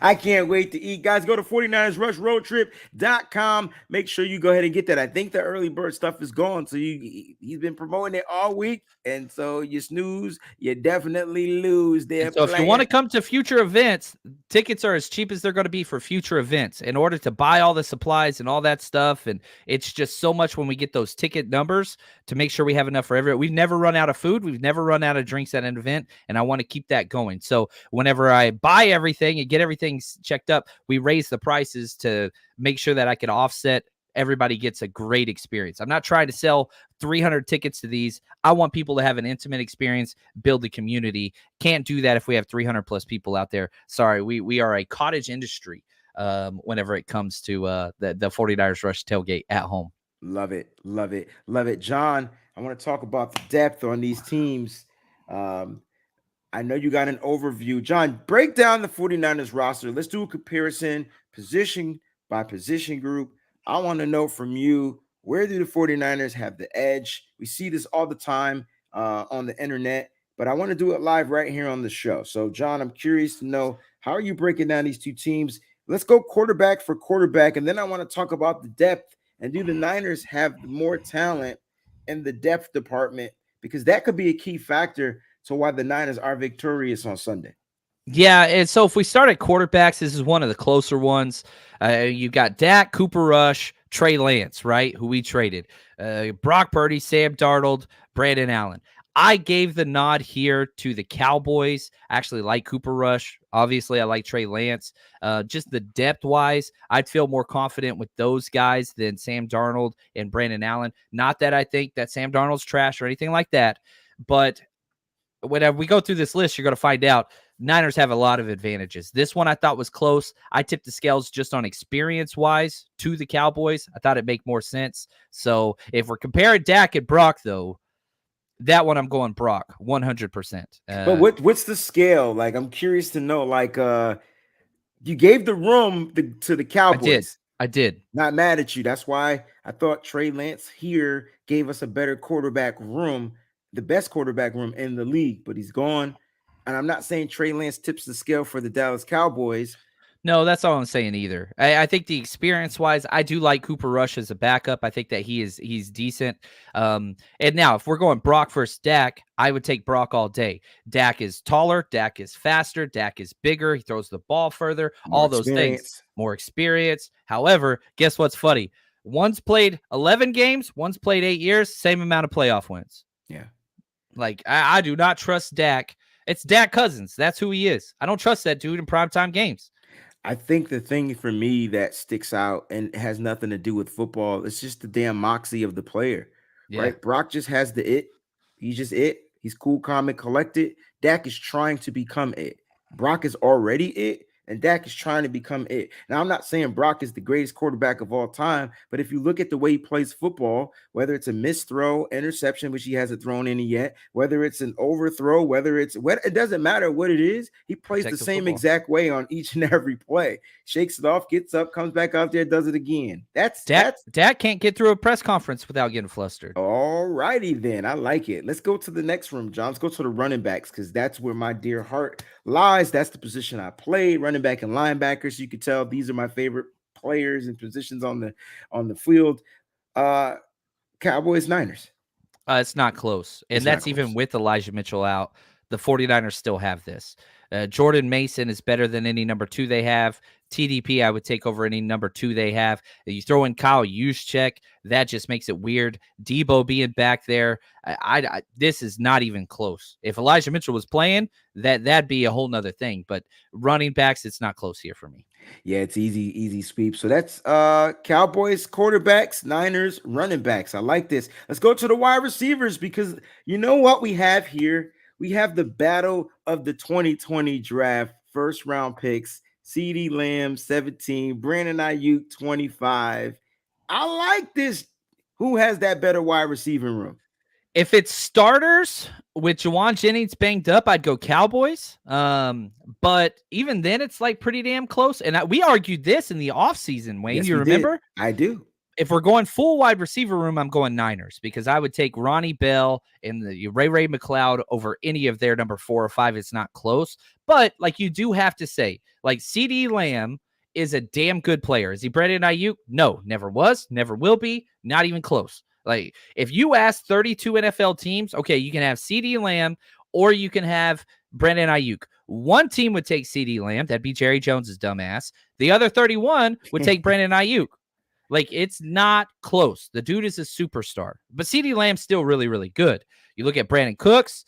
I can't wait to eat. Guys, go to 49ersrushroadtrip.com. Make sure you go ahead and get that. I think the early bird stuff is gone. So he's been promoting it all week. And so you snooze, you definitely lose there. So if you want to come to future events, tickets are as cheap as they're going to be for future events in order to buy all the supplies and all that stuff. And it's just so much when we get those ticket numbers to make sure we have enough for everyone. We've never run out of food. We've never run out of drinks at an event. And I want to keep that going. So whenever I buy everything and get everything checked up, we raise the prices to make sure that I can offset. Everybody gets a great experience. I'm not trying to sell 300 tickets to these. I want people to have an intimate experience, build a community. Can't do that if we have 300 plus people out there. Sorry, we are a cottage industry. whenever it comes to the 49ers Rush tailgate at home. Love it. Love it. Love it. John, I want to talk about the depth on these teams. I know you got an overview. John, break down the 49ers roster. Let's do a comparison, position by position group. I want to know from you, where do the 49ers have the edge? We see this all the time on the internet, but I want to do it live right here on the show. So, John, I'm curious to know, how are you breaking down these two teams? Let's go quarterback for quarterback, and then I want to talk about the depth. And do the Niners have more talent in the depth department? Because that could be a key factor to why the Niners are victorious on Sunday. Yeah, and so if we start at quarterbacks, this is one of the closer ones. You got Dak, Cooper Rush, Trey Lance, right, who we traded. Brock Purdy, Sam Darnold, Brandon Allen. I gave the nod here to the Cowboys. I actually like Cooper Rush. Obviously, I like Trey Lance. Just the depth-wise, I'd feel more confident with those guys than Sam Darnold and Brandon Allen. Not that I think that Sam Darnold's trash or anything like that, but whenever we go through this list, you're going to find out Niners have a lot of advantages. This one I thought was close. I tipped the scales just on experience-wise to the Cowboys. I thought it'd make more sense. So if we're comparing Dak and Brock, though, that one I'm going Brock 100%. But what's the scale? Like, I'm curious to know. Like, you gave the room to the Cowboys. I did. Not mad at you. That's why I thought Trey Lance here gave us a better quarterback room, the best quarterback room in the league. But he's gone, and I'm not saying Trey Lance tips the scale for the Dallas Cowboys. No, that's all I'm saying either. I think the experience-wise, I do like Cooper Rush as a backup. I think that he's decent. And now, if we're going Brock versus Dak, I would take Brock all day. Dak is taller. Dak is faster. Dak is bigger. He throws the ball further. All those things. More experience. However, guess what's funny? One's played 11 games. One's played 8 years. Same amount of playoff wins. Yeah. Like, I do not trust Dak. It's Dak Cousins. That's who he is. I don't trust that dude in primetime games. I think the thing for me that sticks out and has nothing to do with football, it's just the damn moxie of the player, right? Brock just has the it. He's just it. He's cool, calm, and collected. Dak is trying to become it. Brock is already it, and Dak is trying to become it. Now, I'm not saying Brock is the greatest quarterback of all time, but if you look at the way he plays football, whether it's a missed throw, interception, which he hasn't thrown any yet, whether it's an overthrow, it doesn't matter what it is. He plays the same exact way on each and every play. Shakes it off, gets up, comes back out there, does it again. Dak can't get through a press conference without getting flustered. All righty then. I like it. Let's go to the next room, John. Let's go to the running backs, because that's where my dear heart lies. That's the position I played, running back and linebackers. You could tell these are my favorite players and positions on the field. Cowboys, Niners. It's not close. And that's even with Elijah Mitchell out. The 49ers still have this. Jordan Mason is better than any number 2 they have. TDP, I would take over any number 2 they have. You throw in Kyle Juszczyk, that just makes it weird. Debo being back there, this is not even close. If Elijah Mitchell was playing, that'd be a whole nother thing. But running backs, it's not close here for me. Yeah, it's easy sweep. So that's Cowboys quarterbacks, Niners running backs. I like this. Let's go to the wide receivers, because you know what we have here? We have the battle of the 2020 draft, first round picks. CeeDee Lamb, 17. Brandon Ayuk, 25. I like this. Who has that better wide receiving room? If it's starters with Juwan Jennings banged up, I'd go Cowboys. But even then, it's like pretty damn close. And we argued this in the offseason, Wayne. Yes, you remember? I do. If we're going full wide receiver room, I'm going Niners, because I would take Ronnie Bell and the Ray McLeod over any of their number 4 or 5. It's not close. But like, you do have to say, like, CeeDee Lamb is a damn good player. Is he Brandon Ayuk? No, never was, never will be, not even close. Like, if you ask 32 NFL teams, okay, you can have CeeDee Lamb or you can have Brandon Ayuk. One team would take CeeDee Lamb. That'd be Jerry Jones's dumbass. The other 31 would take Brandon Ayuk. Like, it's not close. The dude is a superstar. But CeeDee Lamb's still really, really good. You look at Brandon Cooks,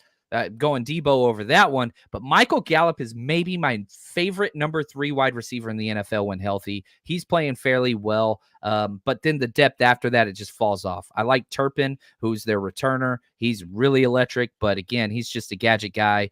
going Debo over that one. But Michael Gallup is maybe my favorite number 3 wide receiver in the NFL when healthy. He's playing fairly well. But then the depth after that, it just falls off. I like Turpin, who's their returner. He's really electric, but again, he's just a gadget guy.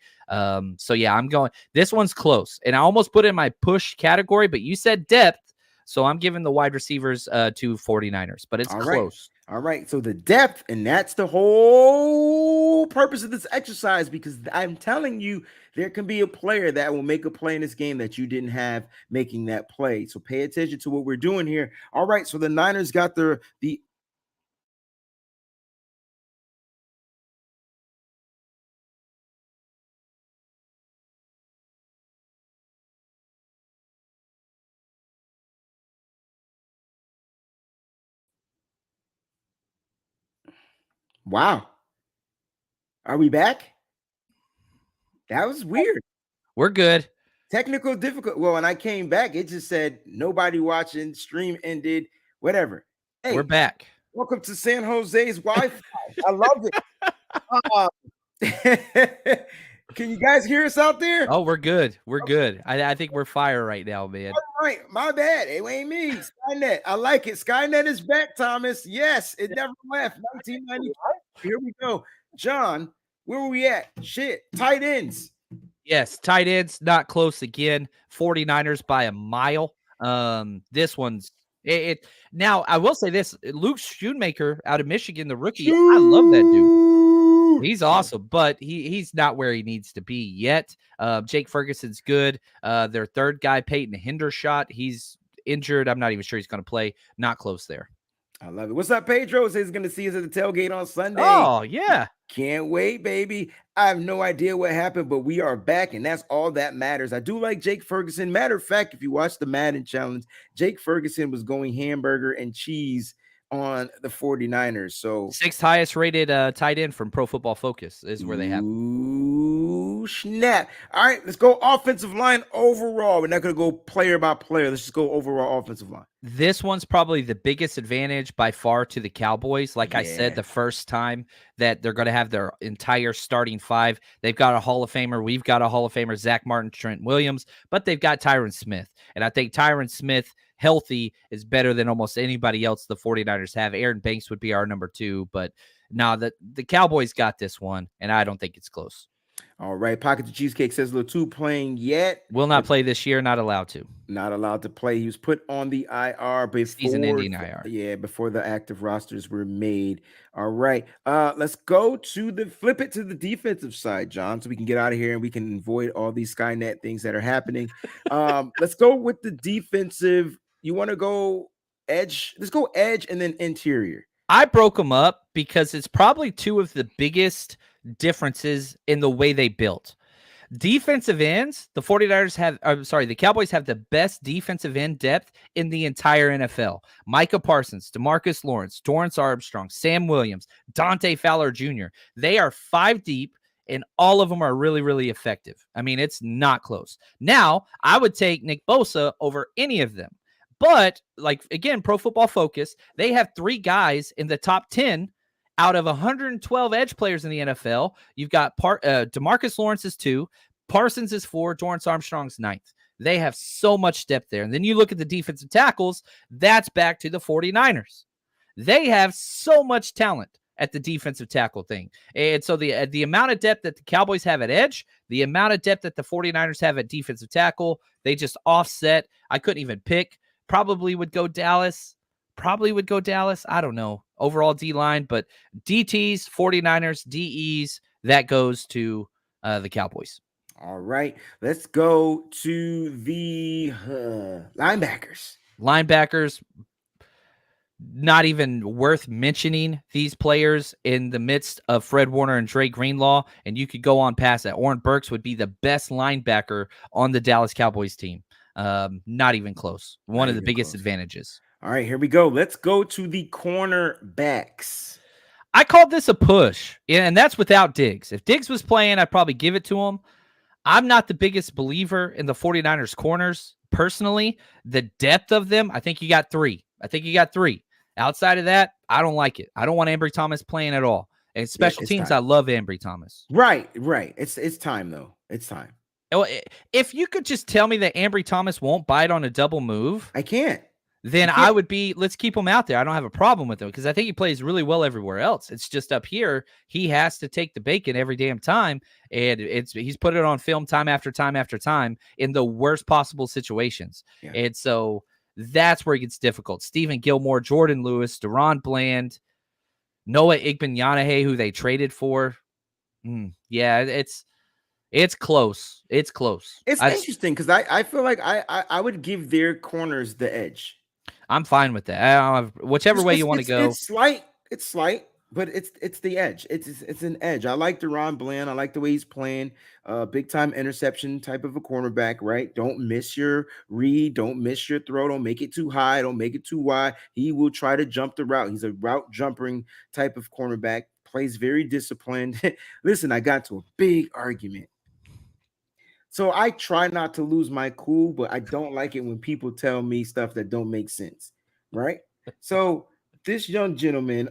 So yeah, I'm going. This one's close. And I almost put it in my push category, but you said depth. So I'm giving the wide receivers to 49ers, but it's close. All right. So the depth, and that's the whole purpose of this exercise, because I'm telling you, there can be a player that will make a play in this game that you didn't have making that play. So pay attention to what we're doing here. All right. So the Niners got the wow. Are we back? That was weird. We're good. Technical difficult. Well, when I came back, it just said nobody watching, stream ended, whatever. Hey, We're back. welcome to San Jose's Wi-Fi. I love it. Can you guys hear us out there? Oh, we're good. We're good. I think we're fire right now, man. All right, my bad. It ain't me. Skynet. I like it. Skynet is back, Thomas. Yes, it never left. 1995. Here we go. John, where were we at? Shit. Tight ends. Yes, tight ends, not close again. 49ers by a mile. This one's it. Now, I will say this. Luke Schoonmaker out of Michigan, the rookie. I love that dude. He's awesome, but he's not where he needs to be yet. Jake Ferguson's good. Their third guy, Peyton Hendershot, he's injured. I'm not even sure he's going to play. Not close there. I love it. What's up, Pedro? Says he's going to see us at the tailgate on Sunday. Oh, yeah. Can't wait, baby. I have no idea what happened, but we are back, and that's all that matters. I do like Jake Ferguson. Matter of fact, if you watch the Madden Challenge, Jake Ferguson was going hamburger and cheese on the 49ers. So 6th highest rated tight end from Pro Football Focus is where they have. Ooh, snap. All right, let's go offensive line overall. We're not going to go player by player. Let's just go overall offensive line. This one's probably the biggest advantage by far to the Cowboys. Like I said, the first time that they're going to have their entire starting 5. They've got a Hall of Famer. We've got a Hall of Famer, Zach Martin, Trent Williams, but they've got Tyron Smith. And I think Tyron Smith healthy is better than almost anybody else the 49ers have. Aaron Banks would be our number 2, but now the Cowboys got this one, and I don't think it's close. All right. Pocket the Cheesecake says Little 2 playing yet. Will not play this year. Not allowed to. Not allowed to play. He was put on the IR before season-ending IR. Yeah, before the active rosters were made. All right. Let's go to flip it to the defensive side, John, so we can get out of here and we can avoid all these Skynet things that are happening. Let's go with the defensive. You want to go edge? Let's go edge and then interior. I broke them up because it's probably 2 of the biggest differences in the way they built. Defensive ends, the 49ers have, the Cowboys have the best defensive end depth in the entire NFL. Micah Parsons, DeMarcus Lawrence, Dorrance Armstrong, Sam Williams, Dante Fowler Jr. They are 5 deep, and all of them are really, really effective. I mean, it's not close. Now, I would take Nick Bosa over any of them. But, like, again, Pro Football Focus, they have 3 guys in the top 10 out of 112 edge players in the NFL. You've got DeMarcus Lawrence is 2, Parsons is 4, Dorrance Armstrong's 9th. They have so much depth there. And then you look at the defensive tackles, that's back to the 49ers. They have so much talent at the defensive tackle thing. And so the amount of depth that the Cowboys have at edge, the amount of depth that the 49ers have at defensive tackle, they just offset. I couldn't even pick. Probably would go Dallas. I don't know. Overall D-line, but DTs, 49ers, DEs, that goes to the Cowboys. All right. Let's go to the linebackers. Linebackers, not even worth mentioning these players in the midst of Fred Warner and Dre Greenlaw, and you could go on past that. Oren Burks would be the best linebacker on the Dallas Cowboys team. Not even close. One of the biggest advantages. All right, here we go. Let's go to the cornerbacks. I called this a push, and that's without Diggs. If Diggs was playing, I'd probably give it to him. I'm not the biggest believer in the 49ers corners. Personally, the depth of them, I think you got 3. Outside of that, I don't like it. I don't want Ambry Thomas playing at all. And special it's teams, time. I love Ambry Thomas. Right. It's time though. It's time. If you could just tell me that Ambry Thomas won't bite on a double move, I can't. then I would be, let's keep him out there. I don't have a problem with him because I think he plays really well everywhere else. It's just up here, he has to take the bacon every damn time. And he's put it on film time after time after time in the worst possible situations. Yeah. And so that's where it gets difficult. Stephen Gilmore, Jordan Lewis, Deron Bland, Noah Igbinoghene, who they traded for. Yeah, it's close. It's close. It's interesting because I feel like I would give their corners the edge. I'm fine with that. I don't have, whichever way you want to go. It's slight, but it's the edge. It's an edge. I like Deron Bland. I like the way he's playing. Big time interception type of a cornerback, right? Don't miss your read. Don't miss your throw. Don't make it too high. Don't make it too wide. He will try to jump the route. He's a route jumping type of cornerback. Plays very disciplined. Listen, I got to a big argument. So I try not to lose my cool, but I don't like it when people tell me stuff that don't make sense, right? So this young gentleman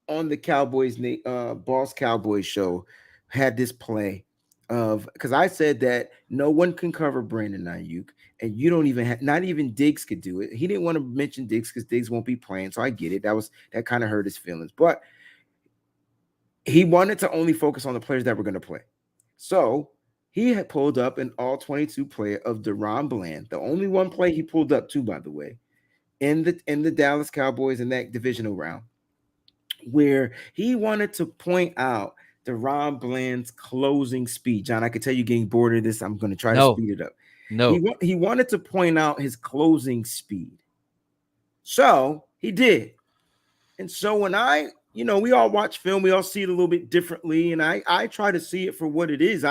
on the Cowboys, Boss Cowboys show had this play of, because I said that no one can cover Brandon Ayuk, and you don't even have, not even Diggs could do it. He didn't want to mention Diggs because Diggs won't be playing, so I get it. That kind of hurt his feelings, but he wanted to only focus on the players that were going to play. So he had pulled up an all 22 play of Deron Bland, the only one play he pulled up to, by the way, in the Dallas Cowboys in that divisional round, where he wanted to point out Deron Bland's closing speed. John, I could tell you getting bored of this. I'm going to try to speed it up. No, he wanted to point out his closing speed. So he did. And so when we all watch film, we all see it a little bit differently. And I try to see it for what it is.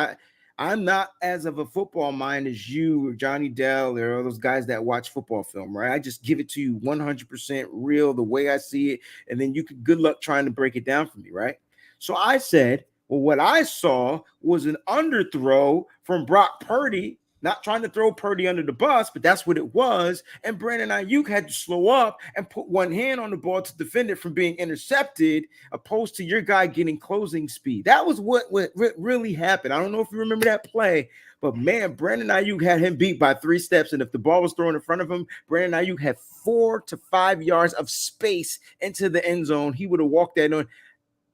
I'm not as of a football mind as you or Johnny Dell or all those guys that watch football film, right? I just give it to you 100% real, the way I see it. And then good luck trying to break it down for me, right? So I said, well, what I saw was an underthrow from Brock Purdy, not trying to throw Purdy under the bus, but that's what it was. And Brandon Ayuk had to slow up and put one hand on the ball to defend it from being intercepted, opposed to your guy getting closing speed. That was what really happened. I don't know if you remember that play, but man, Brandon Ayuk had him beat by 3 steps. And if the ball was thrown in front of him, Brandon Ayuk had 4 to 5 yards of space into the end zone. He would have walked that on.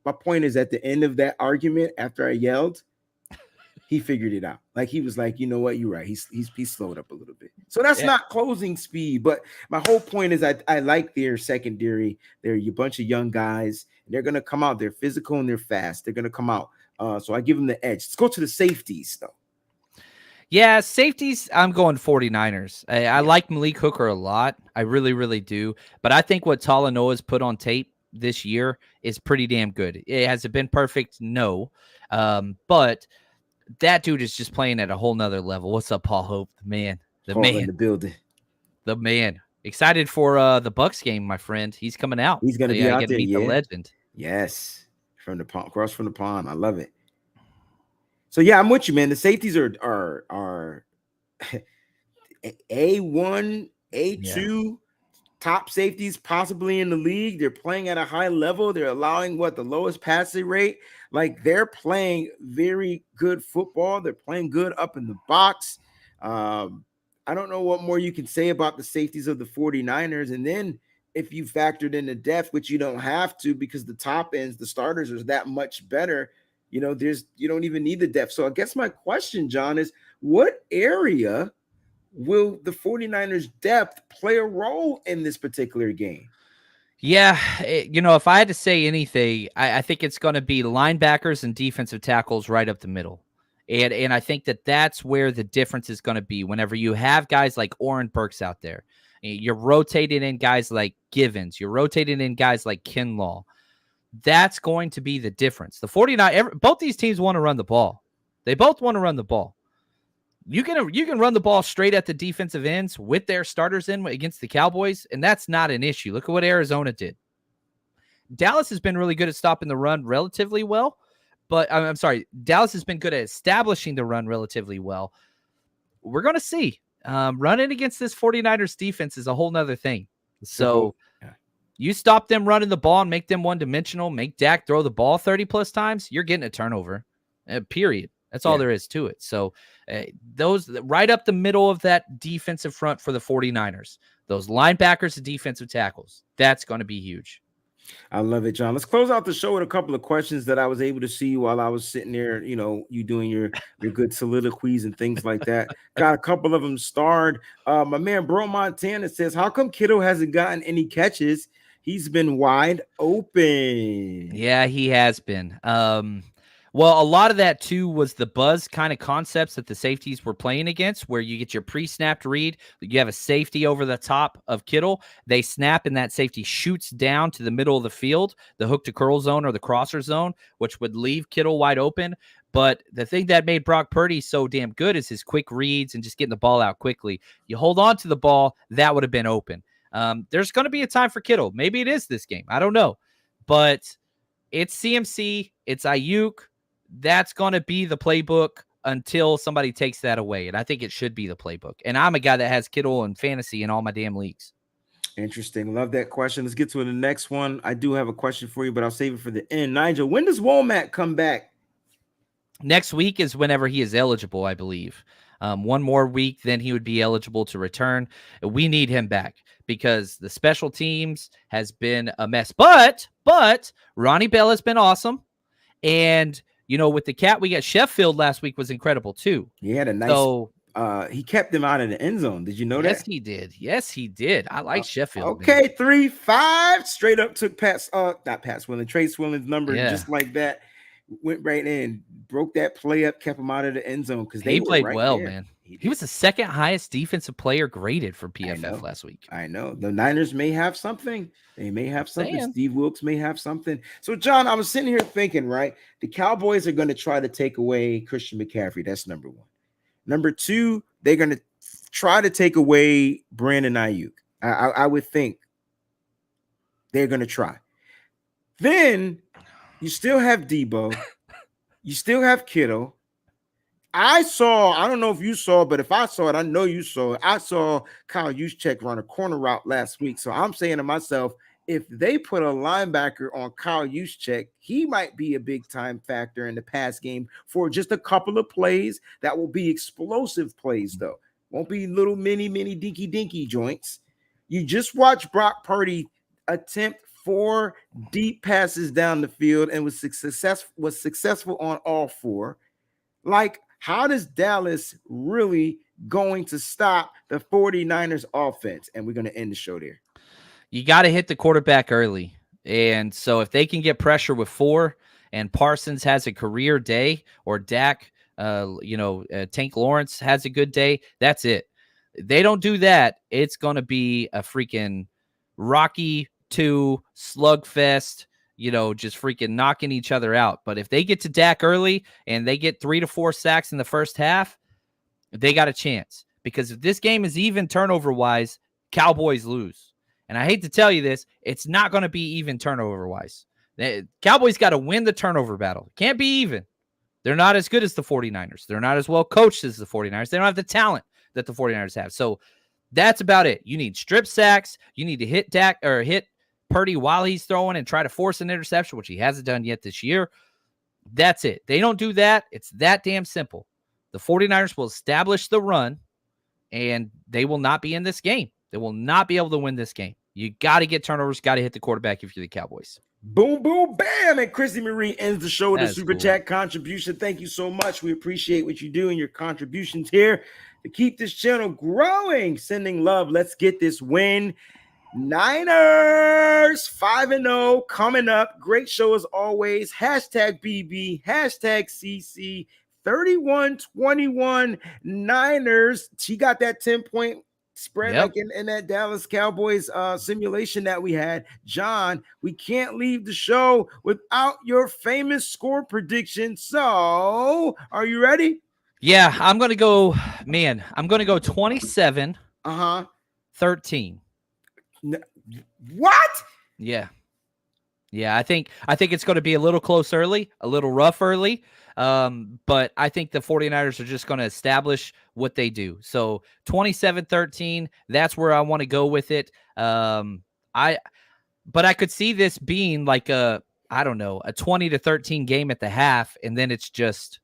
My point is, at the end of that argument, after I yelled, he figured it out. Like, he was like, you know what, you're right. He's slowed up a little bit. So that's not closing speed. But my whole point is I like their secondary. They're a bunch of young guys. And they're going to come out. They're physical and they're fast. They're going to come out. So I give them the edge. Let's go to the safeties, though. Yeah, safeties, I'm going 49ers. I like Malik Hooker a lot. I really, really do. But I think what Talanoa's put on tape this year is pretty damn good. Has it been perfect? No. But that dude is just playing at a whole nother level. What's up, Paul Hope? The man. Paul in the building. The man. Excited for the Bucks game, my friend. He's coming out. He's going to be out there. Meet the legend. Yes. From the pond, across from the pond. I love it. So yeah, I'm with you, man. The safeties are A1, A2, top safeties possibly in the league. They're playing at a high level. They're allowing the lowest passing rate. Like, they're playing very good football. They're playing good up in the box. I don't know what more you can say about the safeties of the 49ers. And then if you factored in the depth, which you don't have to because the top ends, the starters are that much better. You don't even need the depth. So I guess my question, John, is what area will the 49ers depth play a role in this particular game? Yeah, if I had to say anything, I think it's going to be linebackers and defensive tackles right up the middle. And I think that's where the difference is going to be whenever you have guys like Oren Burks out there. You're rotating in guys like Givens. You're rotating in guys like Kinlaw. That's going to be the difference. The 49ers, both these teams want to run the ball. They both want to run the ball. You can run the ball straight at the defensive ends with their starters in against the Cowboys, and that's not an issue. Look at what Arizona did. Dallas has been really good at stopping the run relatively well, but I'm sorry, Dallas has been good at establishing the run relatively well. We're going to see. Running against this 49ers defense is a whole nother thing. So You stop them running the ball and make them one-dimensional, make Dak throw the ball 30-plus times, you're getting a turnover, period. That's all there is to it. So those right up the middle of that defensive front for the 49ers, those linebackers and defensive tackles, that's going to be huge. I love it, John. Let's close out the show with a couple of questions that I was able to see while I was sitting there, you doing your good soliloquies and things like that. Got a couple of them starred. My man, Bro Montana says, how come Kittle hasn't gotten any catches? He's been wide open. Yeah, he has been. Well, a lot of that, too, was the buzz kind of concepts that the safeties were playing against, where you get your pre-snapped read. You have a safety over the top of Kittle. They snap, and that safety shoots down to the middle of the field, the hook-to-curl zone or the crosser zone, which would leave Kittle wide open. But the thing that made Brock Purdy so damn good is his quick reads and just getting the ball out quickly. You hold on to the ball, that would have been open. There's going to be a time for Kittle. Maybe it is this game. I don't know. But it's CMC. It's Ayuk. That's going to be the playbook until somebody takes that away. And I think it should be the playbook. And I'm a guy that has Kittle and fantasy in all my damn leagues. Interesting. Love that question. Let's get to the next one. I do have a question for you, but I'll save it for the end. Nigel, when does Womack come back? Next week is whenever he is eligible, I believe. One more week, then he would be eligible to return. We need him back because the special teams has been a mess. But Ronnie Bell has been awesome. And with the cat, we got Sheffield last week was incredible too. He had a nice. He kept them out of the end zone. Did you know that? Yes, he did. Yes, he did. I like Sheffield. Okay, 3-5 straight up took not Pat Swilling, Trey Swilling's number just like that. Went right in, broke that play up, kept him out of the end zone because they played right well, there. Man. He was the second highest defensive player graded for PFF last week. I know. The Niners may have something. They may have something. Steve Wilkes may have something. So, John, I was sitting here thinking, right? The Cowboys are going to try to take away Christian McCaffrey. That's number one. Number two, they're going to try to take away Brandon Ayuk. I would think they're going to try. Then you still have Debo. You still have Kittle. I don't know if you saw, but if I saw it, I know you saw it. I saw Kyle Juszczyk run a corner route last week. So I'm saying to myself, if they put a linebacker on Kyle Juszczyk, he might be a big time factor in the pass game for just a couple of plays. That will be explosive plays, though. Won't be little mini dinky joints. You just watch Brock Purdy attempt 4 deep passes down the field and was successful on all 4. Like, how does Dallas really going to stop the 49ers offense? And we're going to end the show there. You got to hit the quarterback early. And so if they can get pressure with 4 and Parsons has a career day or Dak, Tank Lawrence has a good day, that's it. They don't do that. It's going to be a freaking Rocky 2 slugfest, just freaking knocking each other out. But if they get to Dak early and they get 3 to 4 sacks in the first half, they got a chance. Because if this game is even turnover-wise, Cowboys lose. And I hate to tell you this, it's not going to be even turnover-wise. The Cowboys got to win the turnover battle. Can't be even. They're not as good as the 49ers. They're not as well coached as the 49ers. They don't have the talent that the 49ers have. So that's about it. You need strip sacks. You need to hit Dak or hit Purdy while he's throwing and try to force an interception, which he hasn't done yet this year. That's it. They don't do that. It's that damn simple. The 49ers will establish the run, and they will not be in this game. They will not be able to win this game. You got to get turnovers, got to hit the quarterback if you're the Cowboys. Boom, boom, bam. And Chrissy Marie ends the show with a super cool. chat contribution. Thank you so much. We appreciate what you do and your contributions here to keep this channel growing. Sending love. Let's get this win. Niners 5-0 coming up. Great show as always. Hashtag BB, hashtag CC 31-21 Niners. She got that 10-point spread like in that Dallas Cowboys simulation that we had. John, we can't leave the show without your famous score prediction. So are you ready? Yeah, I'm going to go, 27 13. What? Yeah. I think it's going to be a little close early, a little rough early. But I think the 49ers are just going to establish what they do. So 27-13, that's where I want to go with it. But I could see this being like a 20-13 game at the half, and then it's just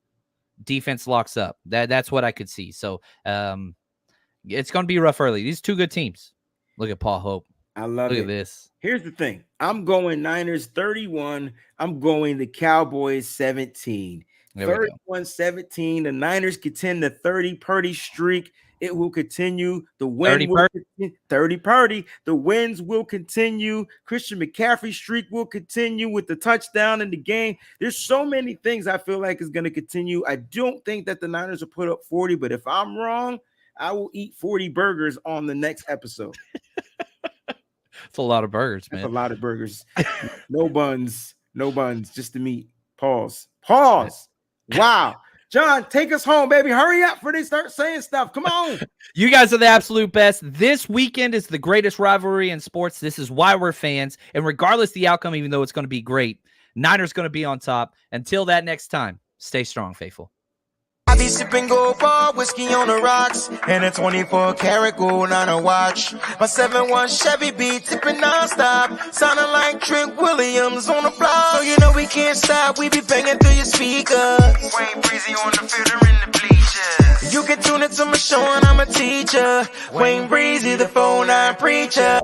defense locks up. That's what I could see. So it's going to be rough early. These two good teams. Look at Paul Hope. I love it. Look at this. Here's the thing. I'm going Niners 31. I'm going the Cowboys 17. 31-17. The Niners contend the 30 Purdy streak. It will continue. The win will continue. 30 Purdy. The wins will continue. Christian McCaffrey streak will continue with the touchdown in the game. There's so many things I feel like is going to continue. I don't think that the Niners will put up 40, but if I'm wrong, I will eat 40 burgers on the next episode. It's a lot of burgers, man. That's a lot of burgers. No buns, just the meat. Pause. Wow. John, take us home, baby. Hurry up before they start saying stuff. Come on. You guys are the absolute best. This weekend is the greatest rivalry in sports. This is why we're fans. And regardless of the outcome, even though it's going to be great, Niners going to be on top. Until that next time, stay strong, faithful. I be sipping gold bar, whiskey on the rocks, and a 24 karat gold on a watch. My 7-1 Chevy be tipping non-stop, sounding like Trent Williams on the block. So you know we can't stop, we be banging through your speakers. Wayne Breezie on the field or in the bleachers. You can tune into my show and I'm a teacher. Wayne Breezie, the 4-9 preacher.